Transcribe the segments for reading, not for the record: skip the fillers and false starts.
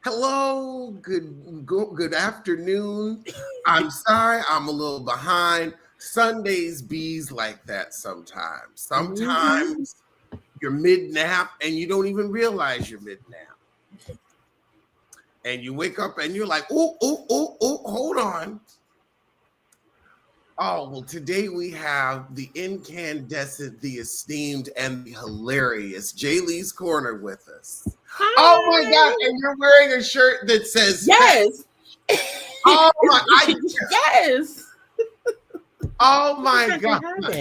Hello, good afternoon. I'm sorry, I'm a little behind. Sundays bees like that sometimes. Mm-hmm. Sometimes you're mid nap and you don't even realize you're mid nap. And you wake up and you're like, oh, hold on. Oh, well, today we have the incandescent, the esteemed, and the hilarious Jaylee's Corner with us. Oh my God, Hi. and you're wearing a shirt that says fat. Yes. Oh my, Yes. oh It's just my not gonna God.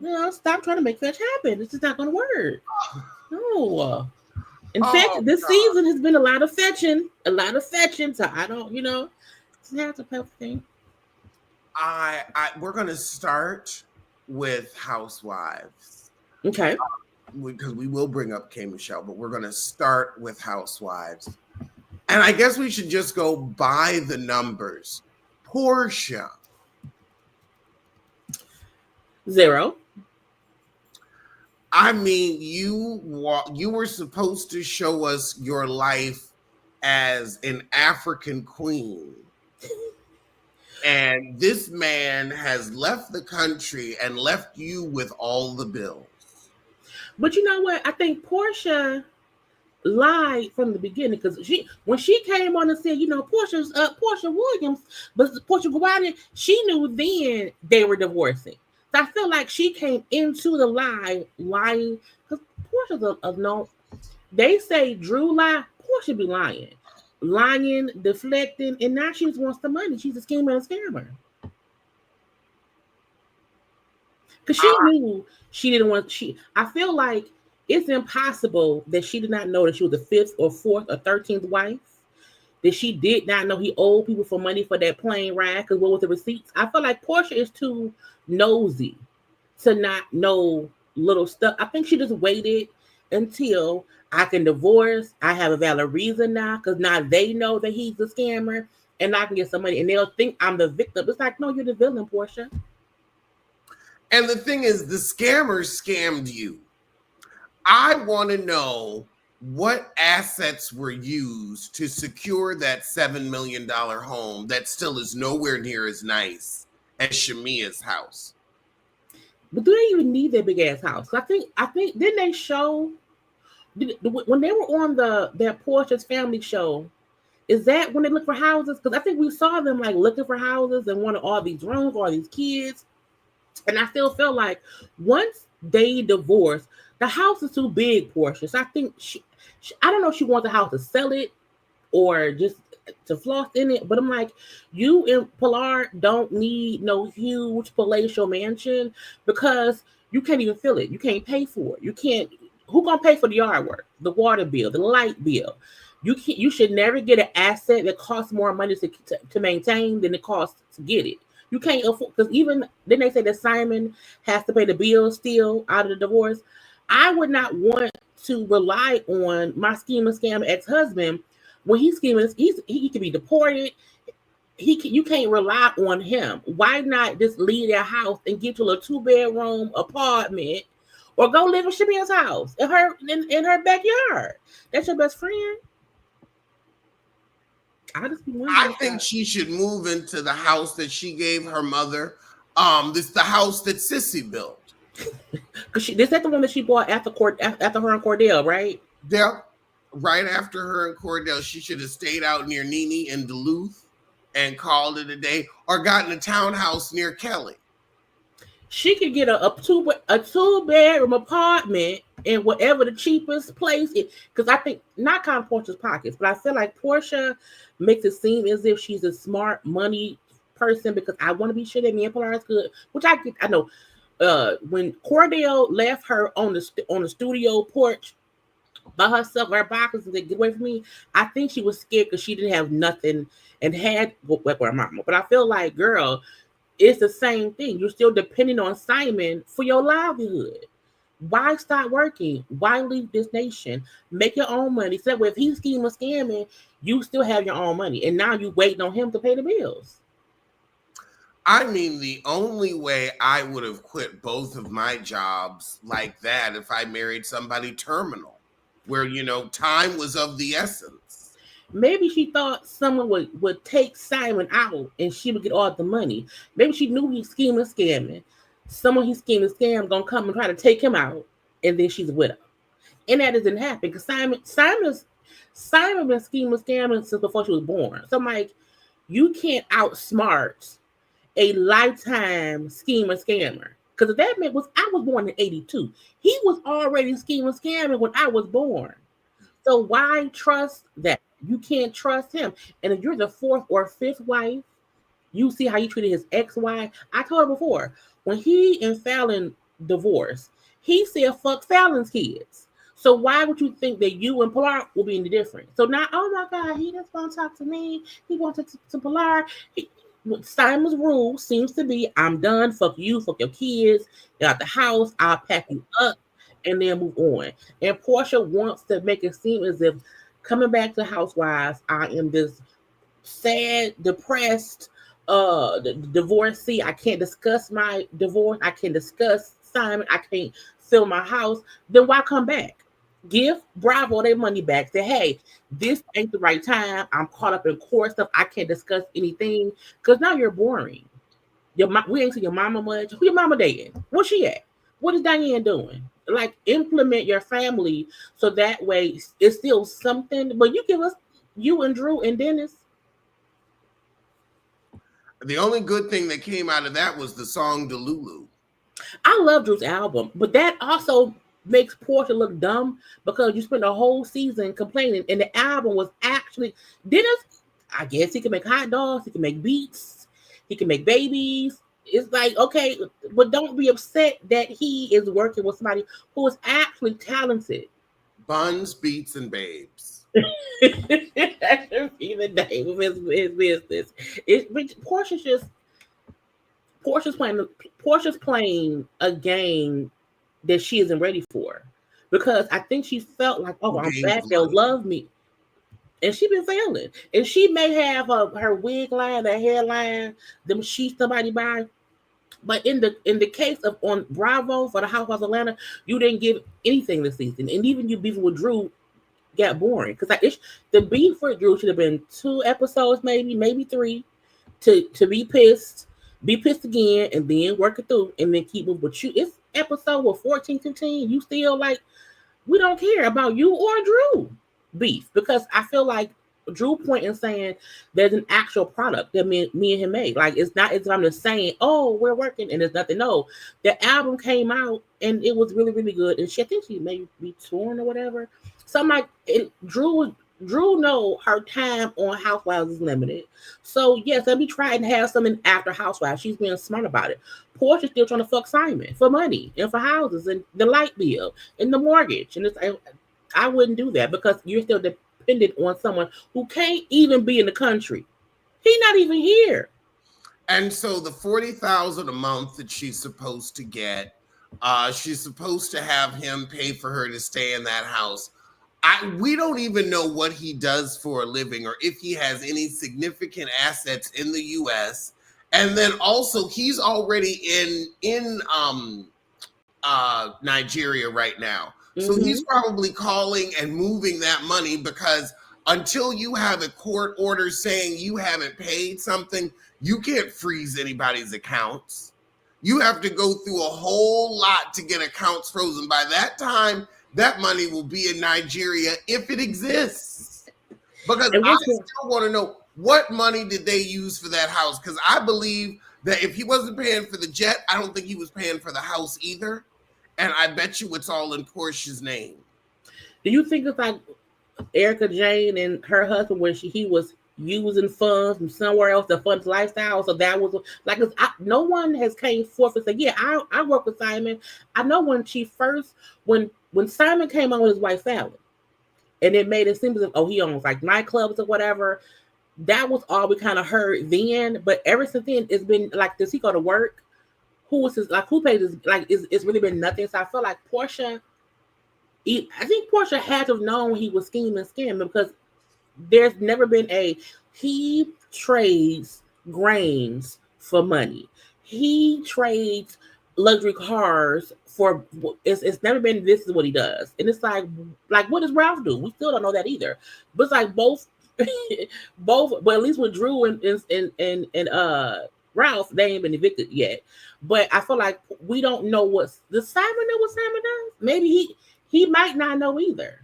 happen. Stop trying to make fetch happen. It's just not gonna work. No. In fact, Oh, this season has been a lot of fetching. A lot of fetching. So I don't, it's not a perfect thing. we're gonna start with Housewives Okay. because we will bring up K Michelle, but we're gonna start with Housewives, and I guess we should just go by the numbers. Porsha, 0. I mean, you were supposed to show us your life as an African queen. And this man has left the country and left you with all the bills. But you know what? I think Portia lied from the beginning because when she came on and said, Portia Williams, but Portia Guardia, she knew then they were divorcing. So I feel like she came into the lie lying because Portia's a no. They say Drew lie, Portia be lying, deflecting, and now she just wants the money. She's a schemer and scammer because she I, knew she didn't want. I feel like it's impossible that she did not know that she was the fifth or fourth or 13th wife, that she did not know he owed people for money for that plane ride because what was the receipts. I feel like Portia is too nosy to not know little stuff. I think she just waited until I can divorce. I have a valid reason now because now they know that he's a scammer and I can get some money and they'll think I'm the victim. It's like, no, you're the villain, Portia. and the thing is, the scammers scammed you. I want to know what assets were used to secure that $7 million home that still is nowhere near as nice as Shamia's house. But do they even need that big ass house? I think didn't they show when they were on their Portia's family show? Is that when they look for houses? Because I think we saw them like looking for houses and wanted all these rooms, all these kids. And I still felt like once they divorced, the house is too big, Portia. So I think I don't know if she wants the house to sell it or just to floss in it. But I'm like, you and Pilar don't need no huge palatial mansion because you can't even fill it. You can't pay for it. You can't. Who gonna pay for the yard work, the water bill, the light bill? You can't. You should never get an asset that costs more money to maintain than it costs to get it. You can't afford because even then they say that Simon has to pay the bills still out of the divorce. I would not want to rely on my scheme and scam ex-husband when he's scheming. He can be deported. You can't rely on him. Why not just leave their house and get to a 2-bedroom apartment, or go live in Shamia's house in her backyard? That's your best friend. I just be I wondering. think she should move into the house that she gave her mother. This the house that Sissy built. Because this is the one that she bought after her and Cordell, right? Yeah, right after her and Cordell, she should have stayed out near Nene in Duluth and called it a day, or gotten a townhouse near Kelly. She could get a 2-bedroom apartment in whatever the cheapest place is. Because I think not kind of Portia's pockets, but I feel like Portia makes it seem as if she's a smart money person because I want to be sure that me and Pilar is good, which I know. When Cordell left her on the studio porch by herself, her boxes, and said, "Get away from me," I think she was scared because she didn't have nothing and had go with her mama. But I feel like, girl, it's the same thing. You're still depending on Simon for your livelihood. Why stop working? Why leave this nation? Make your own money. So that way, if he's scheming, scamming, you still have your own money. And now you waiting on him to pay the bills. I mean, the only way I would have quit both of my jobs like that if I married somebody terminal, where time was of the essence. Maybe she thought someone would take Simon out and she would get all the money. Maybe she knew he's scheming, scamming. Someone he's scheming, scam gonna come and try to take him out, and then she's a widow. And that doesn't happen because Simon been scheming, scamming since before she was born. So I'm like, you can't outsmart a lifetime schemer scammer. Because if that man was, I was born in '82. He was already scheming scamming when I was born. So why trust that? You can't trust him. And if you're the fourth or fifth wife, you see how he treated his ex-wife. I told her before, when he and Fallon divorced, he said fuck Fallon's kids. So why would you think that you and Pilar will be any different? So now, oh my God, he just won't talk to me. He wants to Pilar. Simon's rule seems to be, I'm done. Fuck you. Fuck your kids. Get out the house. I'll pack you up and then move on. And Porsha wants to make it seem as if coming back to Housewives, I am this sad, depressed, divorcee. I can't discuss my divorce. I can't discuss Simon. I can't fill my house. Then why come back? Give Bravo their money back. Say, hey, this ain't the right time. I'm caught up in court stuff. I can't discuss anything because now you're boring. We ain't see your mama much. Who your mama dating? Where's she at? What is Diane doing? Like, implement your family so that way it's still something. But you give us you and Drew and Dennis. The only good thing that came out of that was the song Delulu. I love Drew's album, but that also makes Porsha look dumb because you spent a whole season complaining, and the album was actually Dennis. I guess he can make hot dogs, he can make beats, he can make babies. It's like, okay, but don't be upset that he is working with somebody who is actually talented. Buns, beats, and babes. That should be the name of his business. Portia's playing a game that she isn't ready for, because I think she felt like, oh, I'm back, they'll love me, and she's been failing. And she may have her wig line, her hairline, them sheets somebody buy. But in the case of on Bravo for the Housewives of Atlanta, you didn't give anything this season, and even you beefing with Drew got boring, because the beef for Drew should have been 2 episodes, maybe 3, to be pissed again, and then work it through, and then keep moving. But it's episode 14, 15. You still like, we don't care about you or Drew beef, because I feel like Drew point and saying there's an actual product that me and him made. Like, it's not as if I'm just saying, oh, we're working and there's nothing. No, the album came out and it was really, really good. And I think she may be torn or whatever. So I'm like, Drew know her time on Housewives is limited. So yes, let me try and have something after Housewives. She's being smart about it. Porscha's still trying to fuck Simon for money and for houses and the light bill and the mortgage. And I wouldn't do that, because you're still dependent on someone who can't even be in the country. He's not even here. And so the $40,000 a month that she's supposed to get, she's supposed to have him pay for her to stay in that house. We don't even know what he does for a living, or if he has any significant assets in the U.S. And then also, he's already in Nigeria right now. Mm-hmm. So he's probably calling and moving that money, because until you have a court order saying you haven't paid something, you can't freeze anybody's accounts. You have to go through a whole lot to get accounts frozen. By that time, that money will be in Nigeria, if it exists. Because I still want to know, what money did they use for that house? Because I believe that if he wasn't paying for the jet, I don't think he was paying for the house either. And I bet you it's all in Porsha's name. Do you think it's like Erica Jane and her husband, when he was using funds from somewhere else to fund his lifestyle? So that was like, no one has came forth and said, yeah, I work with Simon. I know when Simon came on with his wife Fallon, and it made it seem as if, oh, he owns like nightclubs or whatever. That was all we kind of heard then. But ever since then, it's been like, does he go to work? Who pays his, like, it's really been nothing. So I feel like Porsha, I think Porsha had to have known he was scheming and scamming, because there's never been he trades grains for money. He trades luxury cars for, it's never been, this is what he does. And it's like what does Ralph do? We still don't know that either. But it's like both Both, but at least with Drew and Ralph, they ain't been evicted yet. But I feel like we don't know does Simon know what Simon does? Maybe he might not know either.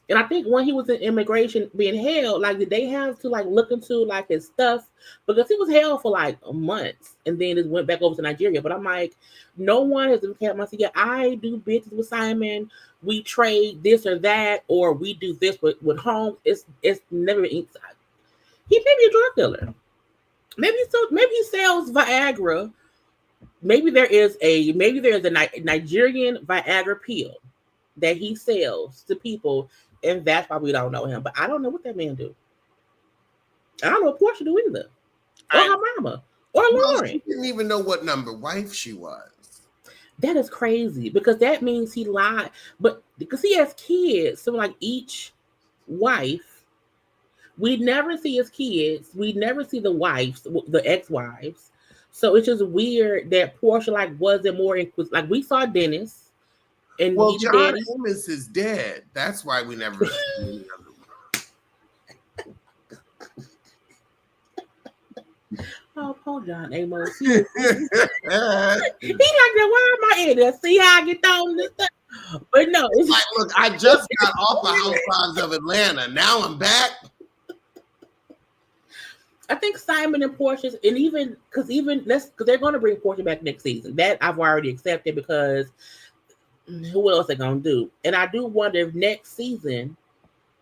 And I think when he was in immigration being held, like did they have to like look into like his stuff because he was held for like months and then just went back over to Nigeria. But I'm like, no one has kept my yeah, I do business with Simon. We trade this or that, or we do this with Holmes. It's never been. He may be a drug dealer. Maybe he sells Viagra. Maybe there is a Nigerian Viagra pill that he sells to people, and that's why we don't know him. But I don't know what that man do. I don't know what Porsha do either, or her mama, or Lauren. She didn't even know what number wife she was. That is crazy because that means he lied. But because he has kids, so like each wife, we never see his kids. We never see the wives, the ex-wives. So it's just weird that Porsha like wasn't more like we saw Dennis. And well, John Amos is dead. That's why we never see any other one. Oh, poor John Amos. He like that. Why am I in there? See how I get thrown this stuff? But no, it's like, look, I just got off of Housewives of Atlanta. Now I'm back. I think Simon and Porsha's, and even because they're going to bring Porsha back next season. That I've already accepted because who else they gonna do? And I do wonder if next season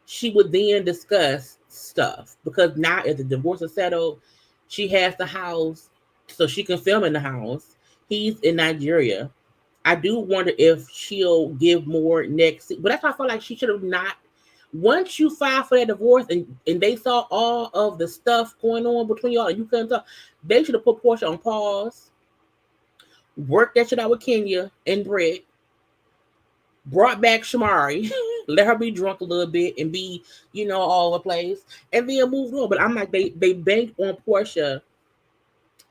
she would then discuss stuff because now if the divorce is settled, she has the house, so she can film in the house. He's in Nigeria. I do wonder if she'll give more next, but that's why I feel like she should have not. Once you file for that divorce and they saw all of the stuff going on between y'all and you couldn't talk, they should have put Porsha on pause, worked that shit out with Kenya and Britt, brought back Shamari, let her be drunk a little bit and be, all over the place, and then moved on. But I'm like, they banked on Porsha,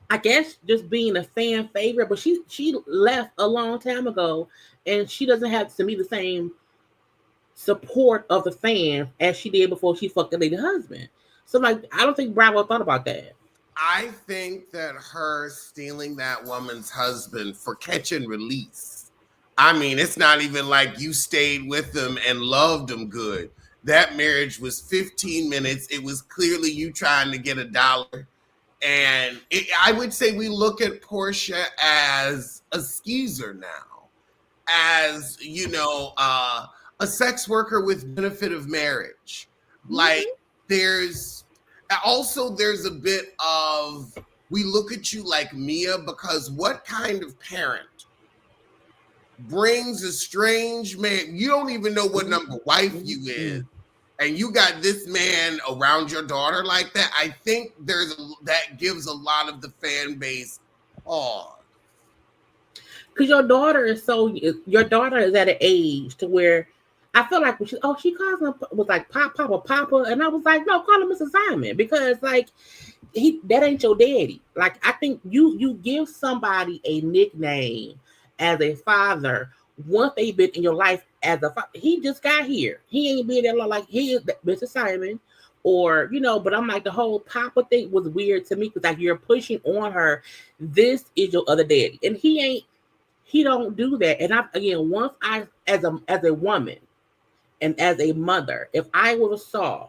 I guess, just being a fan favorite, but she left a long time ago, and she doesn't have to me the same support of the fans as she did before she fucked the lady husband. So like, I don't think Bravo thought about that. I think that her stealing that woman's husband for catch and release. I mean, it's not even like you stayed with them and loved them good. That marriage was 15 minutes. It was clearly you trying to get $1. And I would say we look at Porsha as a skeezer now, as, a sex worker with benefit of marriage. Like there's a bit of, we look at you like Mia, because what kind of parent brings a strange man? You don't even know what number wife you is, and you got this man around your daughter like that. I think that gives a lot of the fan base pause. Because your daughter is at an age to where I feel like she calls him was like Papa, and I was like, no, call him Mr. Simon, because like that ain't your daddy. Like I think you give somebody a nickname as a father once they've been in your life as a father. He just got here. He ain't been there long. Like he is Mr. Simon, or but I'm like, the whole Papa thing was weird to me because like you're pushing on her. This is your other daddy, and he don't do that. And once I as a woman and as a mother, if I would have saw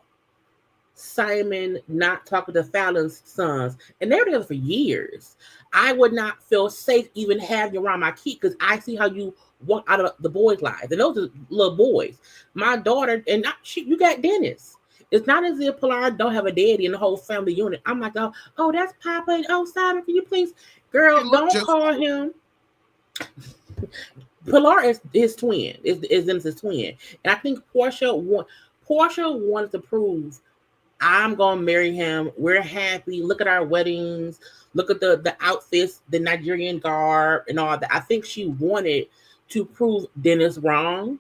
Simon not talking to Fallon's sons, and they were together for years, I would not feel safe even having you around my kid because I see how you walk out of the boys' lives. And those are little boys. My daughter, and you got Dennis. It's not as if Pilar don't have a daddy in the whole family unit. I'm like, oh, that's Papa. And, oh, Simon, can you please? Girl, don't call him. Pilar is his twin, is Dennis's twin. And I think Porsha wanted to prove, I'm gonna marry him. We're happy. Look at our weddings. Look at the outfits, the Nigerian garb, and all that. I think she wanted to prove Dennis wrong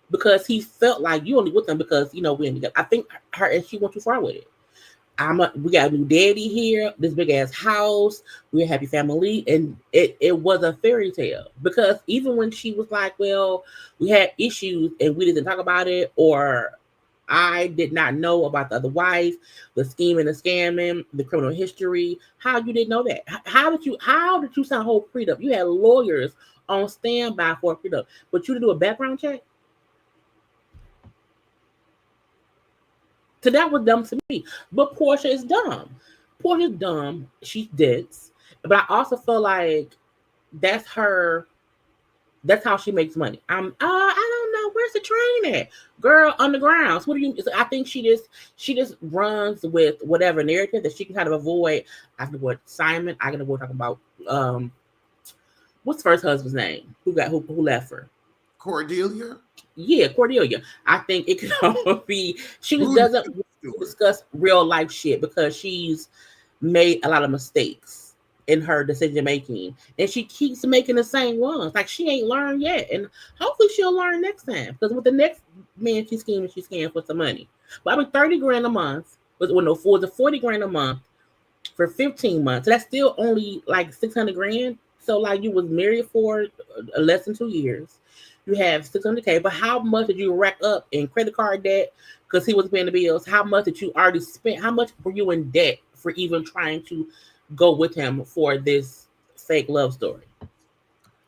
because he felt like you only with him because we're together. I think she went too far with it. We got a new daddy here, this big ass house, we're a happy family, and it was a fairy tale. Because even when she was like, well, we had issues and we didn't talk about it, or I did not know about the other wife, the scheming and scamming, the criminal history. How you didn't know that? How did you sign a whole prenup? You had lawyers on standby for a prenup, but you to do a background check? So that was dumb to me. But Porsha is dumb. Porsha's dumb. She's dense. But I also feel like that's her. That's how she makes money. I don't know where's the train at, girl. Underground. So what do you? I think she just runs with whatever narrative that she can kind of avoid. I can avoid Simon. I can avoid talking about what's first husband's name? Who left her? Cordelia. Yeah, Cordelia. I think it could be she just doesn't discuss real life shit because she's made a lot of mistakes in her decision making, and she keeps making the same ones. Like she ain't learned yet, and hopefully she'll learn next time. Because with the next man she's scheming for some money. But I mean, 30 grand a month for the 40 grand a month for 15 months. So that's still only like 600 grand. So like you was married for less than 2 years. You have 600K, but how much did you rack up in credit card debt because he was paying the bills? How much did you already spend? How much were you in debt for even trying to go with him for this fake love story?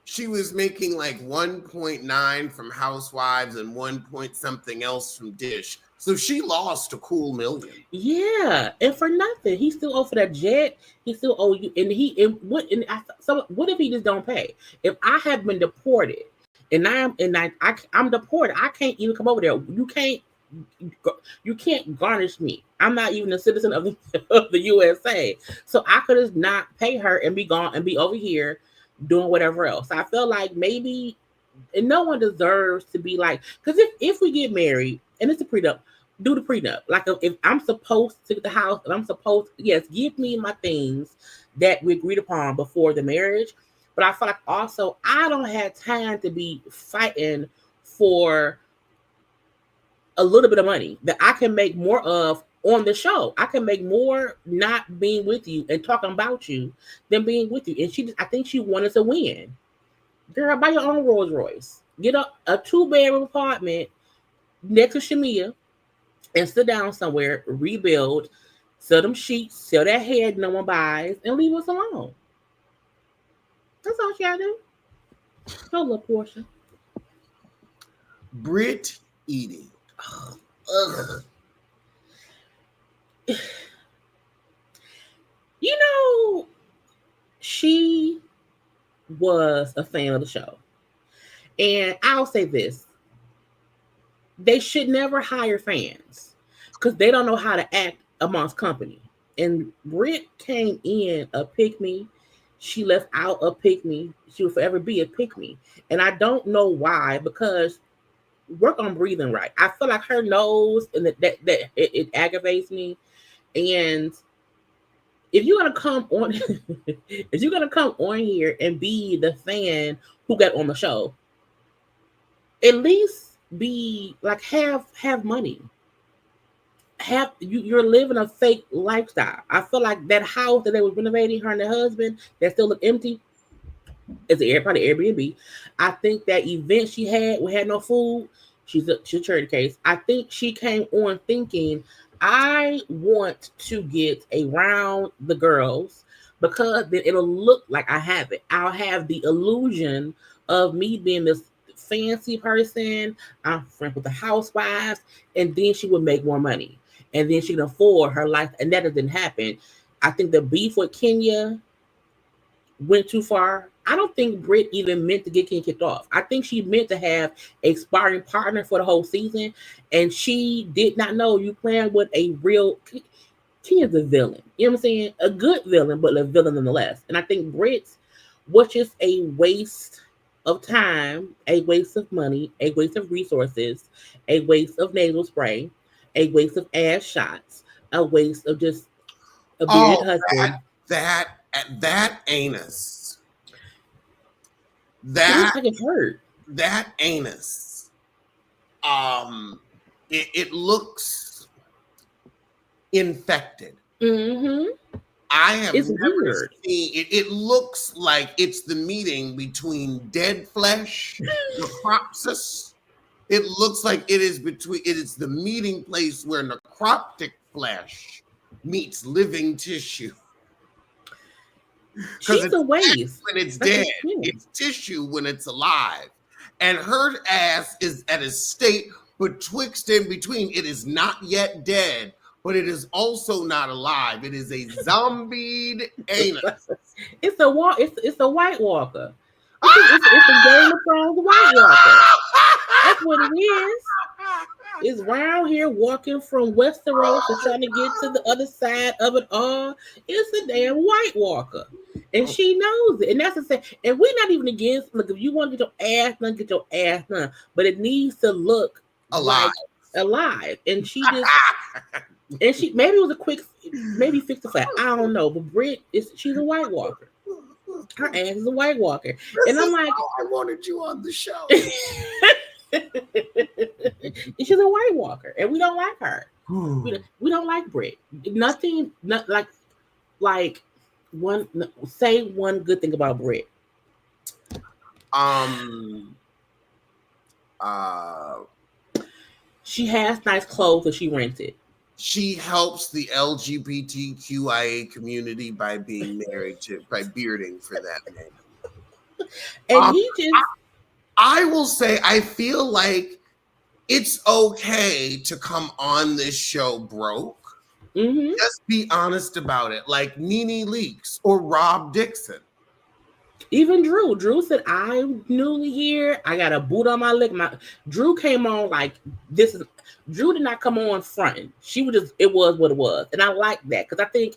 She was making like 1.9 from Housewives and 1 point something else from Dish. So she lost a cool $1 million. Yeah, and for nothing. He still owe for that jet. He still owe you. So what if he just don't pay? If I have been deported and I'm deported, I can't even come over there. You can't garnish me. I'm not even a citizen of the USA. So I could just not pay her and be gone and be over here doing whatever else. I feel like maybe, and no one deserves to be like, because if we get married and it's a prenup, do the prenup. Like if I'm supposed to get the house, if I'm supposed, yes, give me my things that we agreed upon before the marriage. But I feel like also I don't have time to be fighting for a little bit of money that I can make more of on the show. I can make more not being with you and talking about you than being with you. And I think she wanted to win. Girl, buy your own Rolls Royce. Get a 2-bedroom apartment next to Shamia and sit down somewhere, rebuild, sell them sheets, sell that head no one buys, and leave us alone. That's all she gotta do. Hold up, Porsha. Britt eating. Ugh. You know, she was a fan of the show. And I'll say this. They should never hire fans because they don't know how to act amongst company. And Britt came in a pick-me. She left out a pick-me. She will forever be a pick-me. And I don't know why, because work on breathing right. I feel like her nose and that it aggravates me. And if you're gonna come on, if you're gonna come on here and be the fan who got on the show, at least be like have money. You're living a fake lifestyle. I feel like that house that they was renovating, her and her husband, that still look empty, is probably Airbnb. I think that event she had, we had no food. She's a charity case. I think she came on thinking, I want to get around the girls because then it'll look like I have it. I'll have the illusion of me being this fancy person. I'm friends with the housewives, and then she would make more money. And then she can afford her life, and that didn't happen. I think the beef with Kenya went too far. I don't think Britt even meant to get Kenya kicked off. I think she meant to have a sparring partner for the whole season, and she did not know you playing with a real Kenya's a villain. You know what I'm saying? A good villain, but a villain nonetheless. And I think Britt was just a waste of time, a waste of money, a waste of resources, a waste of nasal spray, a waste of ass shots, a waste of just a bearded husband. That anus. That like it hurt. That anus. It looks infected. Mm-hmm. I have never seen it. It looks like it's the meeting between dead flesh, necropsis, It looks like it is the meeting place where necroptic flesh meets living tissue. Because She's it's a flesh waste. when it's That's dead. yeah. It's tissue when it's alive. And her ass is at a state betwixt in between. It is not yet dead, but it is also not alive. It is a zombied anus. It's a White Walker. It's a Game of Thrones White Walker. That's what it is. Is round here walking from Westeros and trying to get to the other side of it all. It's a damn White Walker. And she knows it. And that's the thing. And we're not even against, look, if you want to get your ass done, get your ass done. But it needs to look alive. Alive. And she just, and she, maybe it was a quick, maybe fix the flat. I don't know. But Britt, she's a White Walker. Her ass is a White Walker. And I'm like, I wanted you on the show. She's a White Walker, and we don't like her. We don't like Britt. Nothing, not like one. Say one good thing about Britt. She has nice clothes that she rented. She helps the LGBTQIA community by being married by bearding for that man. And he just. I will say, I feel like it's okay to come on this show broke. Mm-hmm. Just be honest about it, like Nene Leakes or Rob Dixon. Even Drew. Drew said, I'm newly here. I got a boot on my leg. Drew came on like this is. Drew did not come on fronting. She was just, it was what it was. And I like that because I think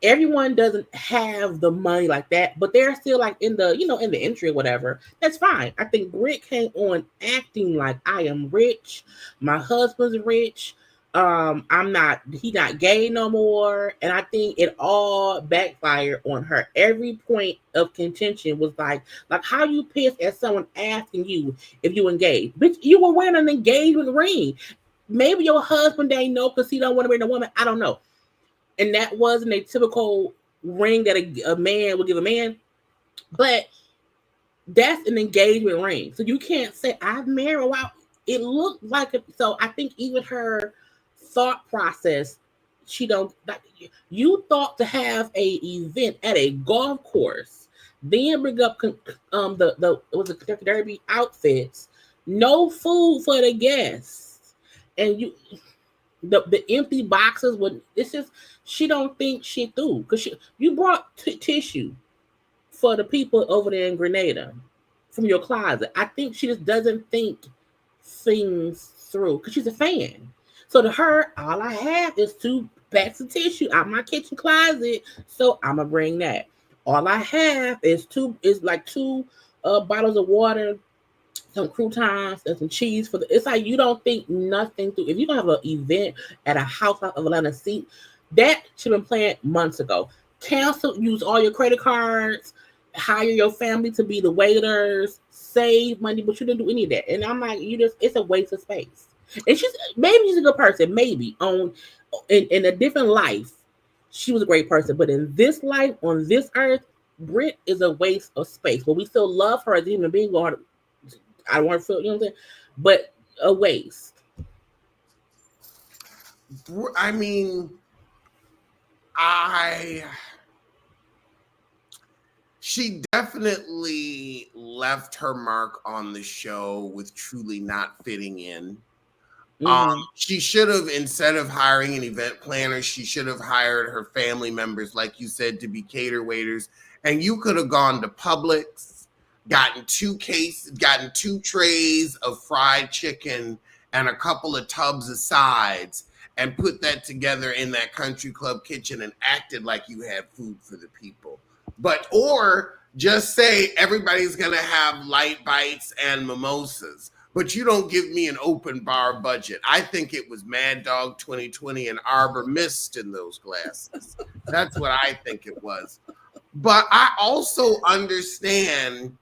everyone doesn't have the money like that, but they're still like in the, in the entry or whatever. That's fine. I think Britt came on acting like I am rich. My husband's rich. He's not gay no more. And I think it all backfired on her. Every point of contention was like how you pissed at someone asking you if you engaged. Bitch, you were wearing an engagement ring. Maybe your husband ain't know because he don't want to marry a woman. I don't know. And that wasn't a typical ring that a man would give a man. But that's an engagement ring. So you can't say, I've married a while. It looked like it. So I think even her thought process, she don't, like, you thought to have a event at a golf course, then bring up the Kentucky Derby outfits, no food for the guests. And the empty boxes would, it's just, she don't think she through because you brought tissue for the people over there in Grenada from your closet. I think she just doesn't think things through because she's a fan. So to her, all I have is 2 packs of tissue out my kitchen closet, so I'm gonna bring that. All I have is 2 bottles of water, some croutons, and some cheese for the. It's like you don't think nothing through. If you don't have an event at a house of Atlanta seat, that should have been planned months ago. Cancel, use all your credit cards, hire your family to be the waiters, save money, but you didn't do any of that. And I'm like, it's a waste of space. And maybe she's a good person, maybe in a different life, she was a great person. But in this life, on this earth, Britt is a waste of space. But we still love her as a human being. I don't want to feel, you know what I'm saying? But a waste. I mean, she definitely left her mark on the show with truly not fitting in. Mm-hmm. She should have, instead of hiring an event planner, she should have hired her family members, like you said, to be cater waiters. And you could have gone to Publix, gotten 2 trays of fried chicken and a couple of tubs of sides and put that together in that country club kitchen and acted like you had food for the people. Or just say everybody's going to have light bites and mimosas, but you don't give me an open bar budget. I think it was Mad Dog 2020 and Arbor Mist in those glasses. That's what I think it was. But I also understand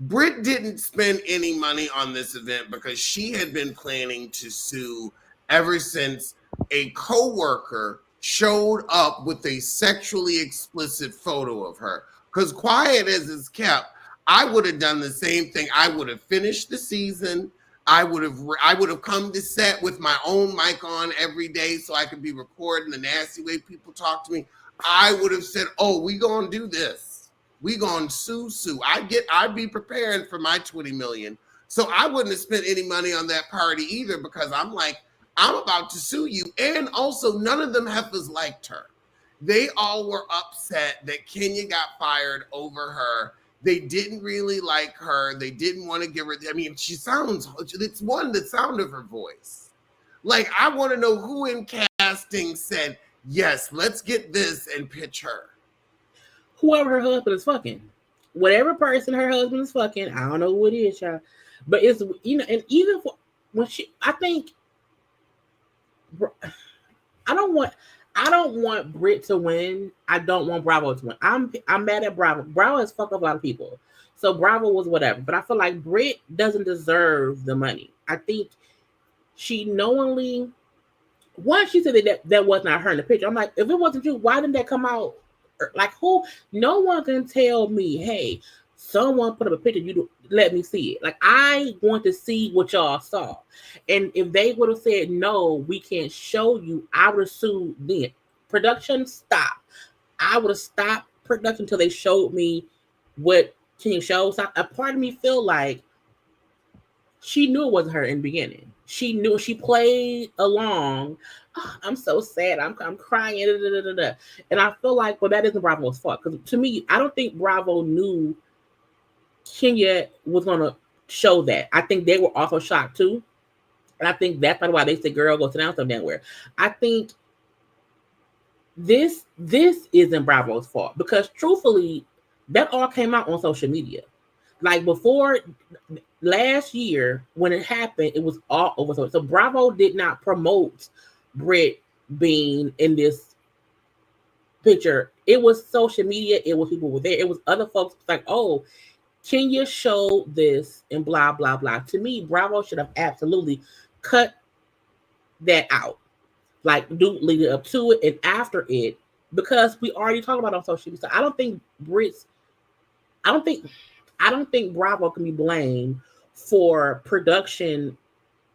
Britt didn't spend any money on this event because she had been planning to sue ever since a coworker showed up with a sexually explicit photo of her. Because quiet as it's kept, I would have done the same thing. I would have finished the season. I would have come to set with my own mic on every day so I could be recording the nasty way people talk to me. I would have said, "Oh, we gonna do this. We gonna sue. I'd be preparing for my 20 million. So I wouldn't have spent any money on that party either because I'm like, I'm about to sue you. And also, none of them heifers liked her. They all were upset that Kenya got fired over her. They didn't really like her. They didn't want to give her. I mean, it's the sound of her voice. Like, I want to know who in casting said, yes, let's get this and pitch her. Whoever her husband is fucking. Whatever person her husband is fucking, I don't know who it is, y'all. But it's, and even for when I think, I don't want Britt to win. I don't want Bravo to win. I'm mad at Bravo. Bravo has fucked up a lot of people. So Bravo was whatever. But I feel like Britt doesn't deserve the money. I think she knowingly, once she said that was not her in the picture. I'm like, if it wasn't you, why didn't that come out? Like, who? No one can tell me, hey, someone put up a picture, you let me see it. Like, I want to see what y'all saw. And if they would have said, no, we can't show you, I would have sued then. Production, stop. I would have stopped production until they showed me what King showed. So a part of me feel like she knew it wasn't her in the beginning. She knew, she played along. Oh, I'm so sad. I'm crying. And I feel like, well, that isn't Bravo's fault. Because to me, I don't think Bravo knew Kenya was going to show that. I think they were also shocked too. And I think that's probably why they said, girl, go sit down somewhere. I think this isn't Bravo's fault. Because truthfully, that all came out on social media. Like before last year, when it happened, it was all over. So Bravo did not promote Britt being in this picture. It was social media. It was people were there. It was other folks like, oh, Kenya showed this and blah, blah, blah. To me, Bravo should have absolutely cut that out. Like, do lead it up to it and after it, because we already talked about it on social media. So I don't think Bravo can be blamed for production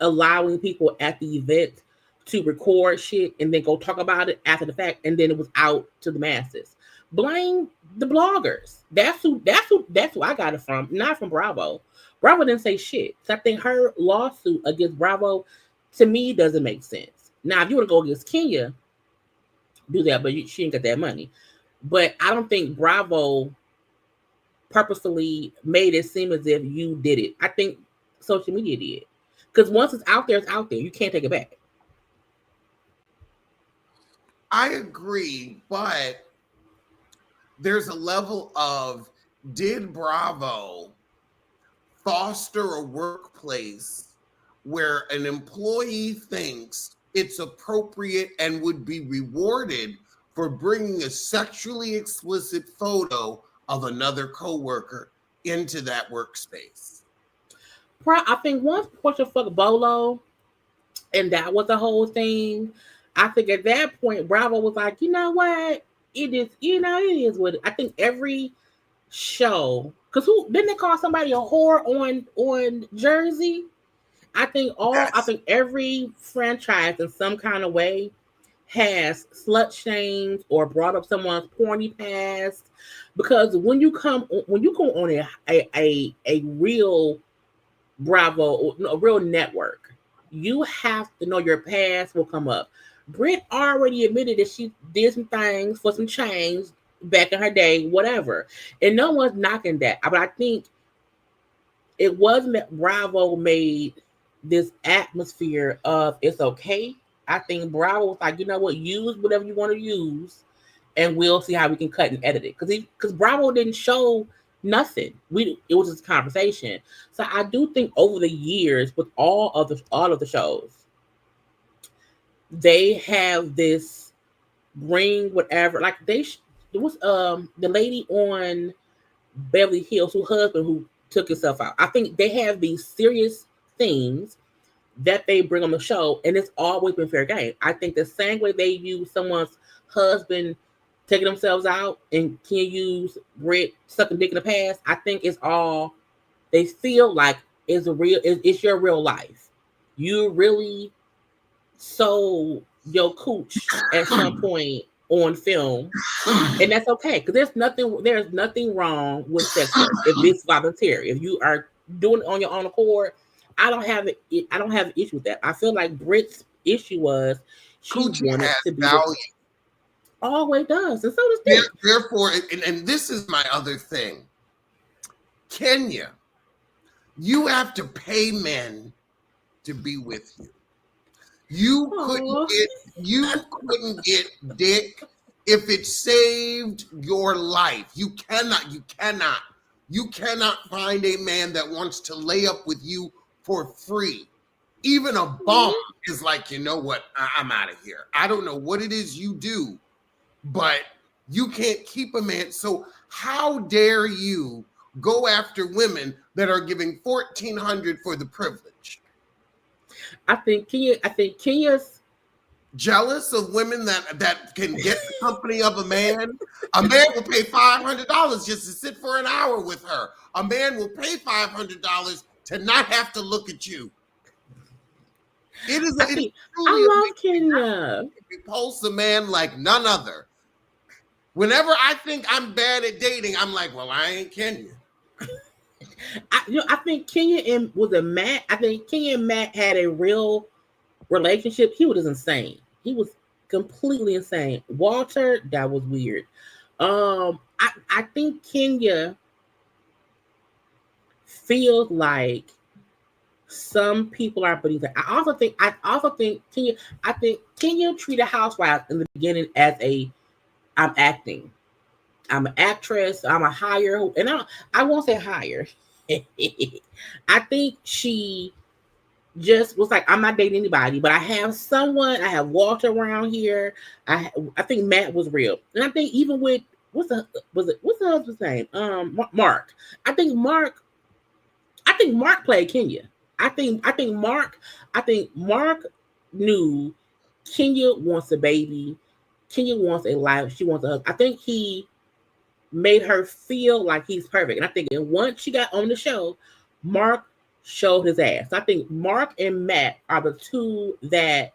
allowing people at the event to record shit and then go talk about it after the fact, and then it was out to the masses. Blame the bloggers. That's who I got it from, not from Bravo. Bravo didn't say shit. So I think her lawsuit against Bravo, to me, doesn't make sense. Now, if you want to go against Kenya, do that, but she didn't get that money. But I don't think Bravo purposefully made it seem as if you did it. I think social media did. Because once it's out there, it's out there. You can't take it back. I agree, but there's a level of, did Bravo foster a workplace where an employee thinks it's appropriate and would be rewarded for bringing a sexually explicit photo of another coworker into that workspace? I think once Porsha fucked Bolo, and that was the whole thing, I think at that point, Bravo was like, you know what? It is what I think every show, because who didn't they call somebody a whore on Jersey? I think every franchise in some kind of way has slut shamed or brought up someone's porny past, because when you go on a real Bravo, a real network, you have to know your past will come up. Britt already admitted that she did some things for some change back in her day, whatever. And no one's knocking that. But I think it wasn't that Bravo made this atmosphere of it's okay. I think Bravo was like, you know what, use whatever you want to use, and we'll see how we can cut and edit it. Because Bravo didn't show nothing. It was just a conversation. So I do think over the years, with all of the shows, they have this bring whatever. Like there was the lady on Beverly Hills, whose husband who took himself out. I think they have these serious things that they bring on the show, and it's always been fair game. I think the same way they use someone's husband taking themselves out and can use Britt sucking dick in the past, I think it's all, they feel like is real. It's your real life. You really sold your cooch at some point on film, and that's okay because there's nothing wrong with sex work if it's voluntary. If you are doing it on your own accord, I don't have an issue with that. I feel like Britt's issue was she Coochie wanted has to be value. always does, and so does dick. Therefore, and this is my other thing, Kenya, you have to pay men to be with you. You couldn't get dick if it saved your life. You cannot find a man that wants to lay up with you for free. Even a bum is like, you know what? I'm out of here. I don't know what it is you do, but you can't keep a man. So how dare you go after women that are giving $1,400 for the privilege? I think Kenya's jealous of women that can get the company of a man. A man will pay $500 just to sit for an hour with her. A man will pay $500 to not have to look at you. I love Kenya. Repulse a man like none other. Whenever I think I'm bad at dating, I'm like, well, I ain't Kenya. I think Kenya and Matt. I think Kenya and Matt had a real relationship. He was insane. He was completely insane. Walter, that was weird. I think Kenya feels like some people are beneath her. I also think Kenya. I think Kenya treated housewives in the beginning as I'm acting. I'm an actress. I'm a hire, and I won't say hire. I think she just was like, I'm not dating anybody, but I have someone. I have Walter around here. I think Matt was real, and I think even with what's the husband's name? Mark. I think Mark played Kenya. I think Mark knew Kenya wants a baby. Kenya wants a life. She wants a husband. I think he made her feel like he's perfect. And I think once she got on the show, Mark showed his ass. I think Mark and Matt are the two that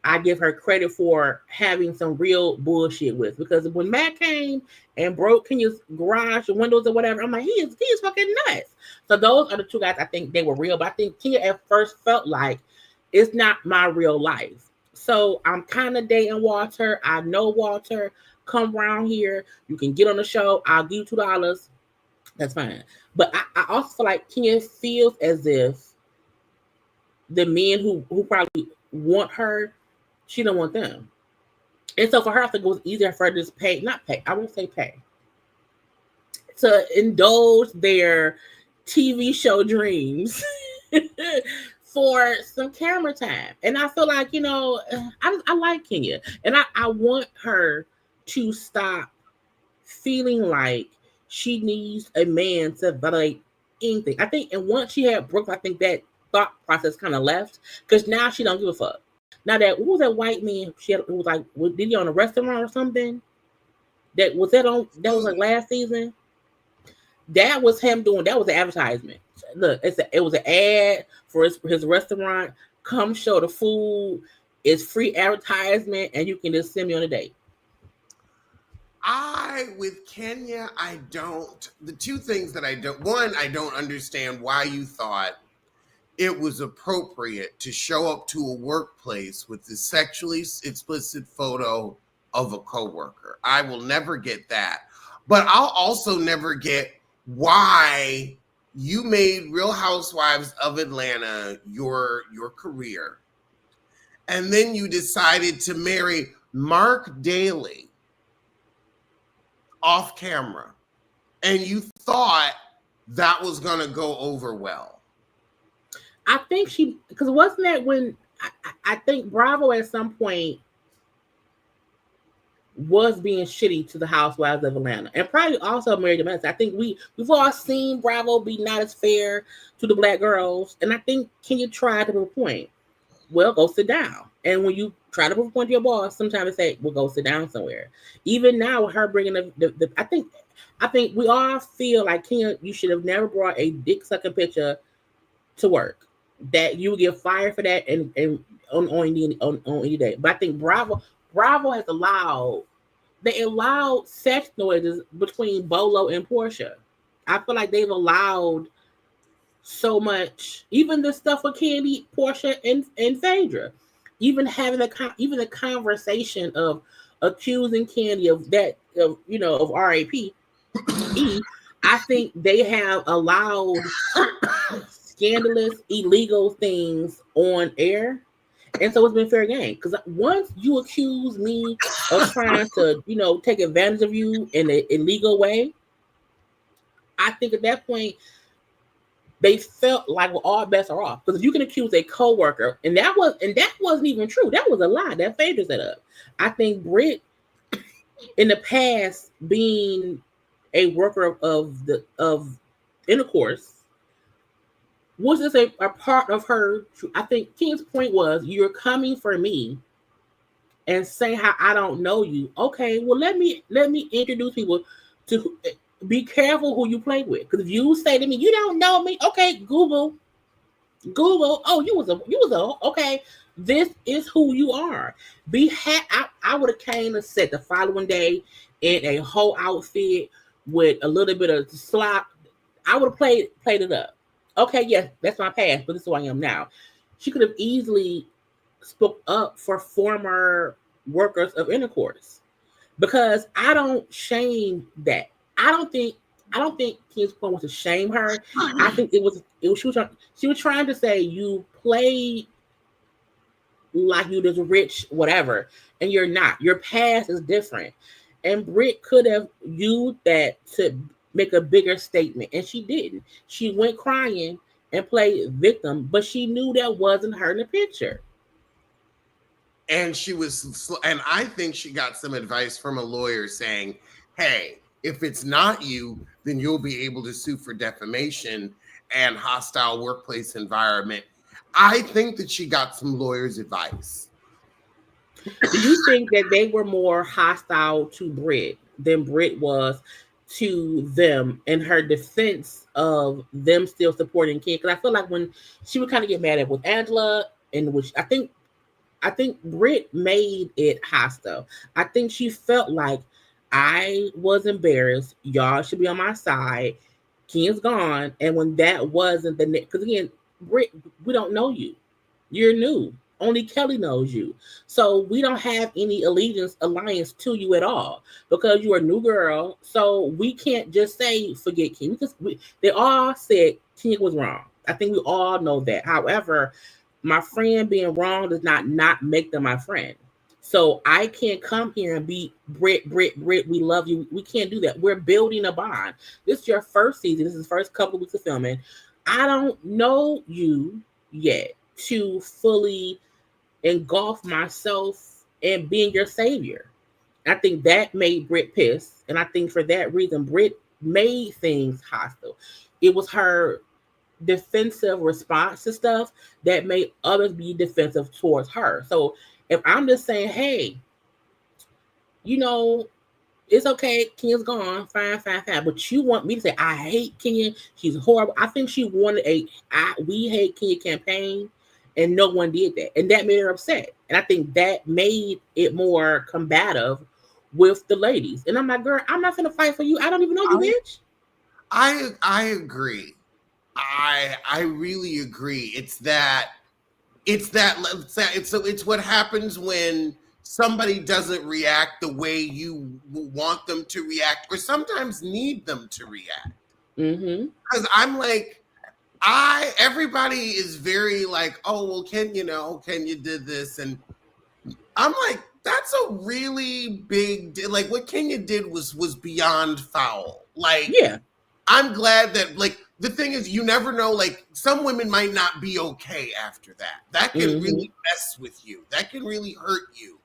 I give her credit for having some real bullshit with. Because when Matt came and broke Kenya's garage windows or whatever, I'm like, he is fucking nuts. So those are the two guys I think they were real. But I think Kenya at first felt like it's not my real life. So I'm kind of dating Walter. I know Walter. Come around here. You can get on the show. I'll give you $2. That's fine. But I also feel like Kenya feels as if the men who probably want her, she don't want them. And so for her, I think it was easier for her to just I won't say pay, to indulge their TV show dreams for some camera time. And I feel like, I like Kenya. And I want her to stop feeling like she needs a man to validate anything. I think, and once she had Brooke, I think that thought process kind of left, because now she don't give a fuck. Now what was that white man she had, it was like, did he on a restaurant or something? That was like last season. That was him doing, that was an advertisement. Look, it was an ad for his restaurant. Come show the food. It's free advertisement, and you can just send me on a date. With Kenya, the two things that I don't understand why you thought it was appropriate to show up to a workplace with the sexually explicit photo of a coworker. I will never get that. But I'll also never get why you made Real Housewives of Atlanta your career. And then you decided to marry Mark Daly off camera, and you thought that was going to go over well. I think because wasn't that when I think Bravo at some point was being shitty to the Housewives of Atlanta, and probably also Married to Medicine. I think we've all seen Bravo be not as fair to the black girls, and I think Kenya tried to prove a point. Well, go sit down. And when you try to prove a point to your boss, sometimes they say, "Well, go sit down somewhere." Even now, with her bringing the I think we all feel like Kenya, you should have never brought a dick sucking picture to work. That you would get fired for that, and on any day. But I think Bravo has allowed sex noises between Bolo and Porsha. I feel like they've allowed so much, even the stuff with Candy, Porsha, and Phaedra, even having the conversation of accusing Candy of that, of RAP. I think they have allowed scandalous, illegal things on air. And so it's been fair game. Because once you accuse me of trying to, take advantage of you in an illegal way, I think at that point, they felt like, well, all bets are off. Because if you can accuse a coworker, and that wasn't even true. That was a lie. That Phaedra set up. I think Britt, in the past, being a worker of intercourse, was this a part of her? I think Ken's point was, you're coming for me and saying how I don't know you. Okay, well, let me introduce people to, be careful who you play with. Because if you say to me, you don't know me, okay, Google. Oh, you was a okay. This is who you are. I would have came to set the following day in a whole outfit with a little bit of slop. I would have played it up. Okay, yes, that's my past, but this is who I am now. She could have easily spoke up for former workers of intercourse, because I don't shame that. I don't think Ken's point was to shame her. I think it was she was trying to say, you play like you this rich whatever, and you're not. Your past is different. And Britt could have used that to make a bigger statement, and she didn't. She went crying and played victim, but she knew that wasn't her in the picture. And and I think she got some advice from a lawyer saying, hey, if it's not you, then you'll be able to sue for defamation and hostile workplace environment. I think that she got some lawyer's advice. Do you think that they were more hostile to Britt than Britt was to them in her defense of them still supporting Ken? Because I feel like when she would kind of get mad at with Angela, and which I think Britt made it hostile. I think she felt like, I was embarrassed. Y'all should be on my side. Ken's gone. And when that wasn't because again, Britt, we don't know you. You're new. Only Kelly knows you. So we don't have any alliance to you at all, because you're a new girl. So we can't just say, forget Ken. Because they all said Ken was wrong. I think we all know that. However, my friend being wrong does not make them my friend. So I can't come here and be Britt, we love you. We can't do that. We're building a bond. This is your first season. This is the first couple of weeks of filming. I don't know you yet to fully engulf myself and being your savior. I think that made Britt pissed. And I think for that reason, Britt made things hostile. It was her defensive response to stuff that made others be defensive towards her. So if I'm just saying, hey, it's okay, Ken's gone, fine. But you want me to say, I hate Ken, she's horrible. I think she wanted we hate Ken campaign, and no one did that. And that made her upset. And I think that made it more combative with the ladies. And I'm like, girl, I'm not gonna fight for you. I don't even know you, bitch. I agree. I really agree. It's what happens when somebody doesn't react the way you want them to react, or sometimes need them to react. Because I'm like, everybody is very like, oh, well, Kenya did this. And I'm like, that's a really big, like what Kenya did was beyond foul. Like, yeah, I'm glad that, like, the thing is, you never know, like, some women might not be okay after that. That can really mess with you. That can really hurt you.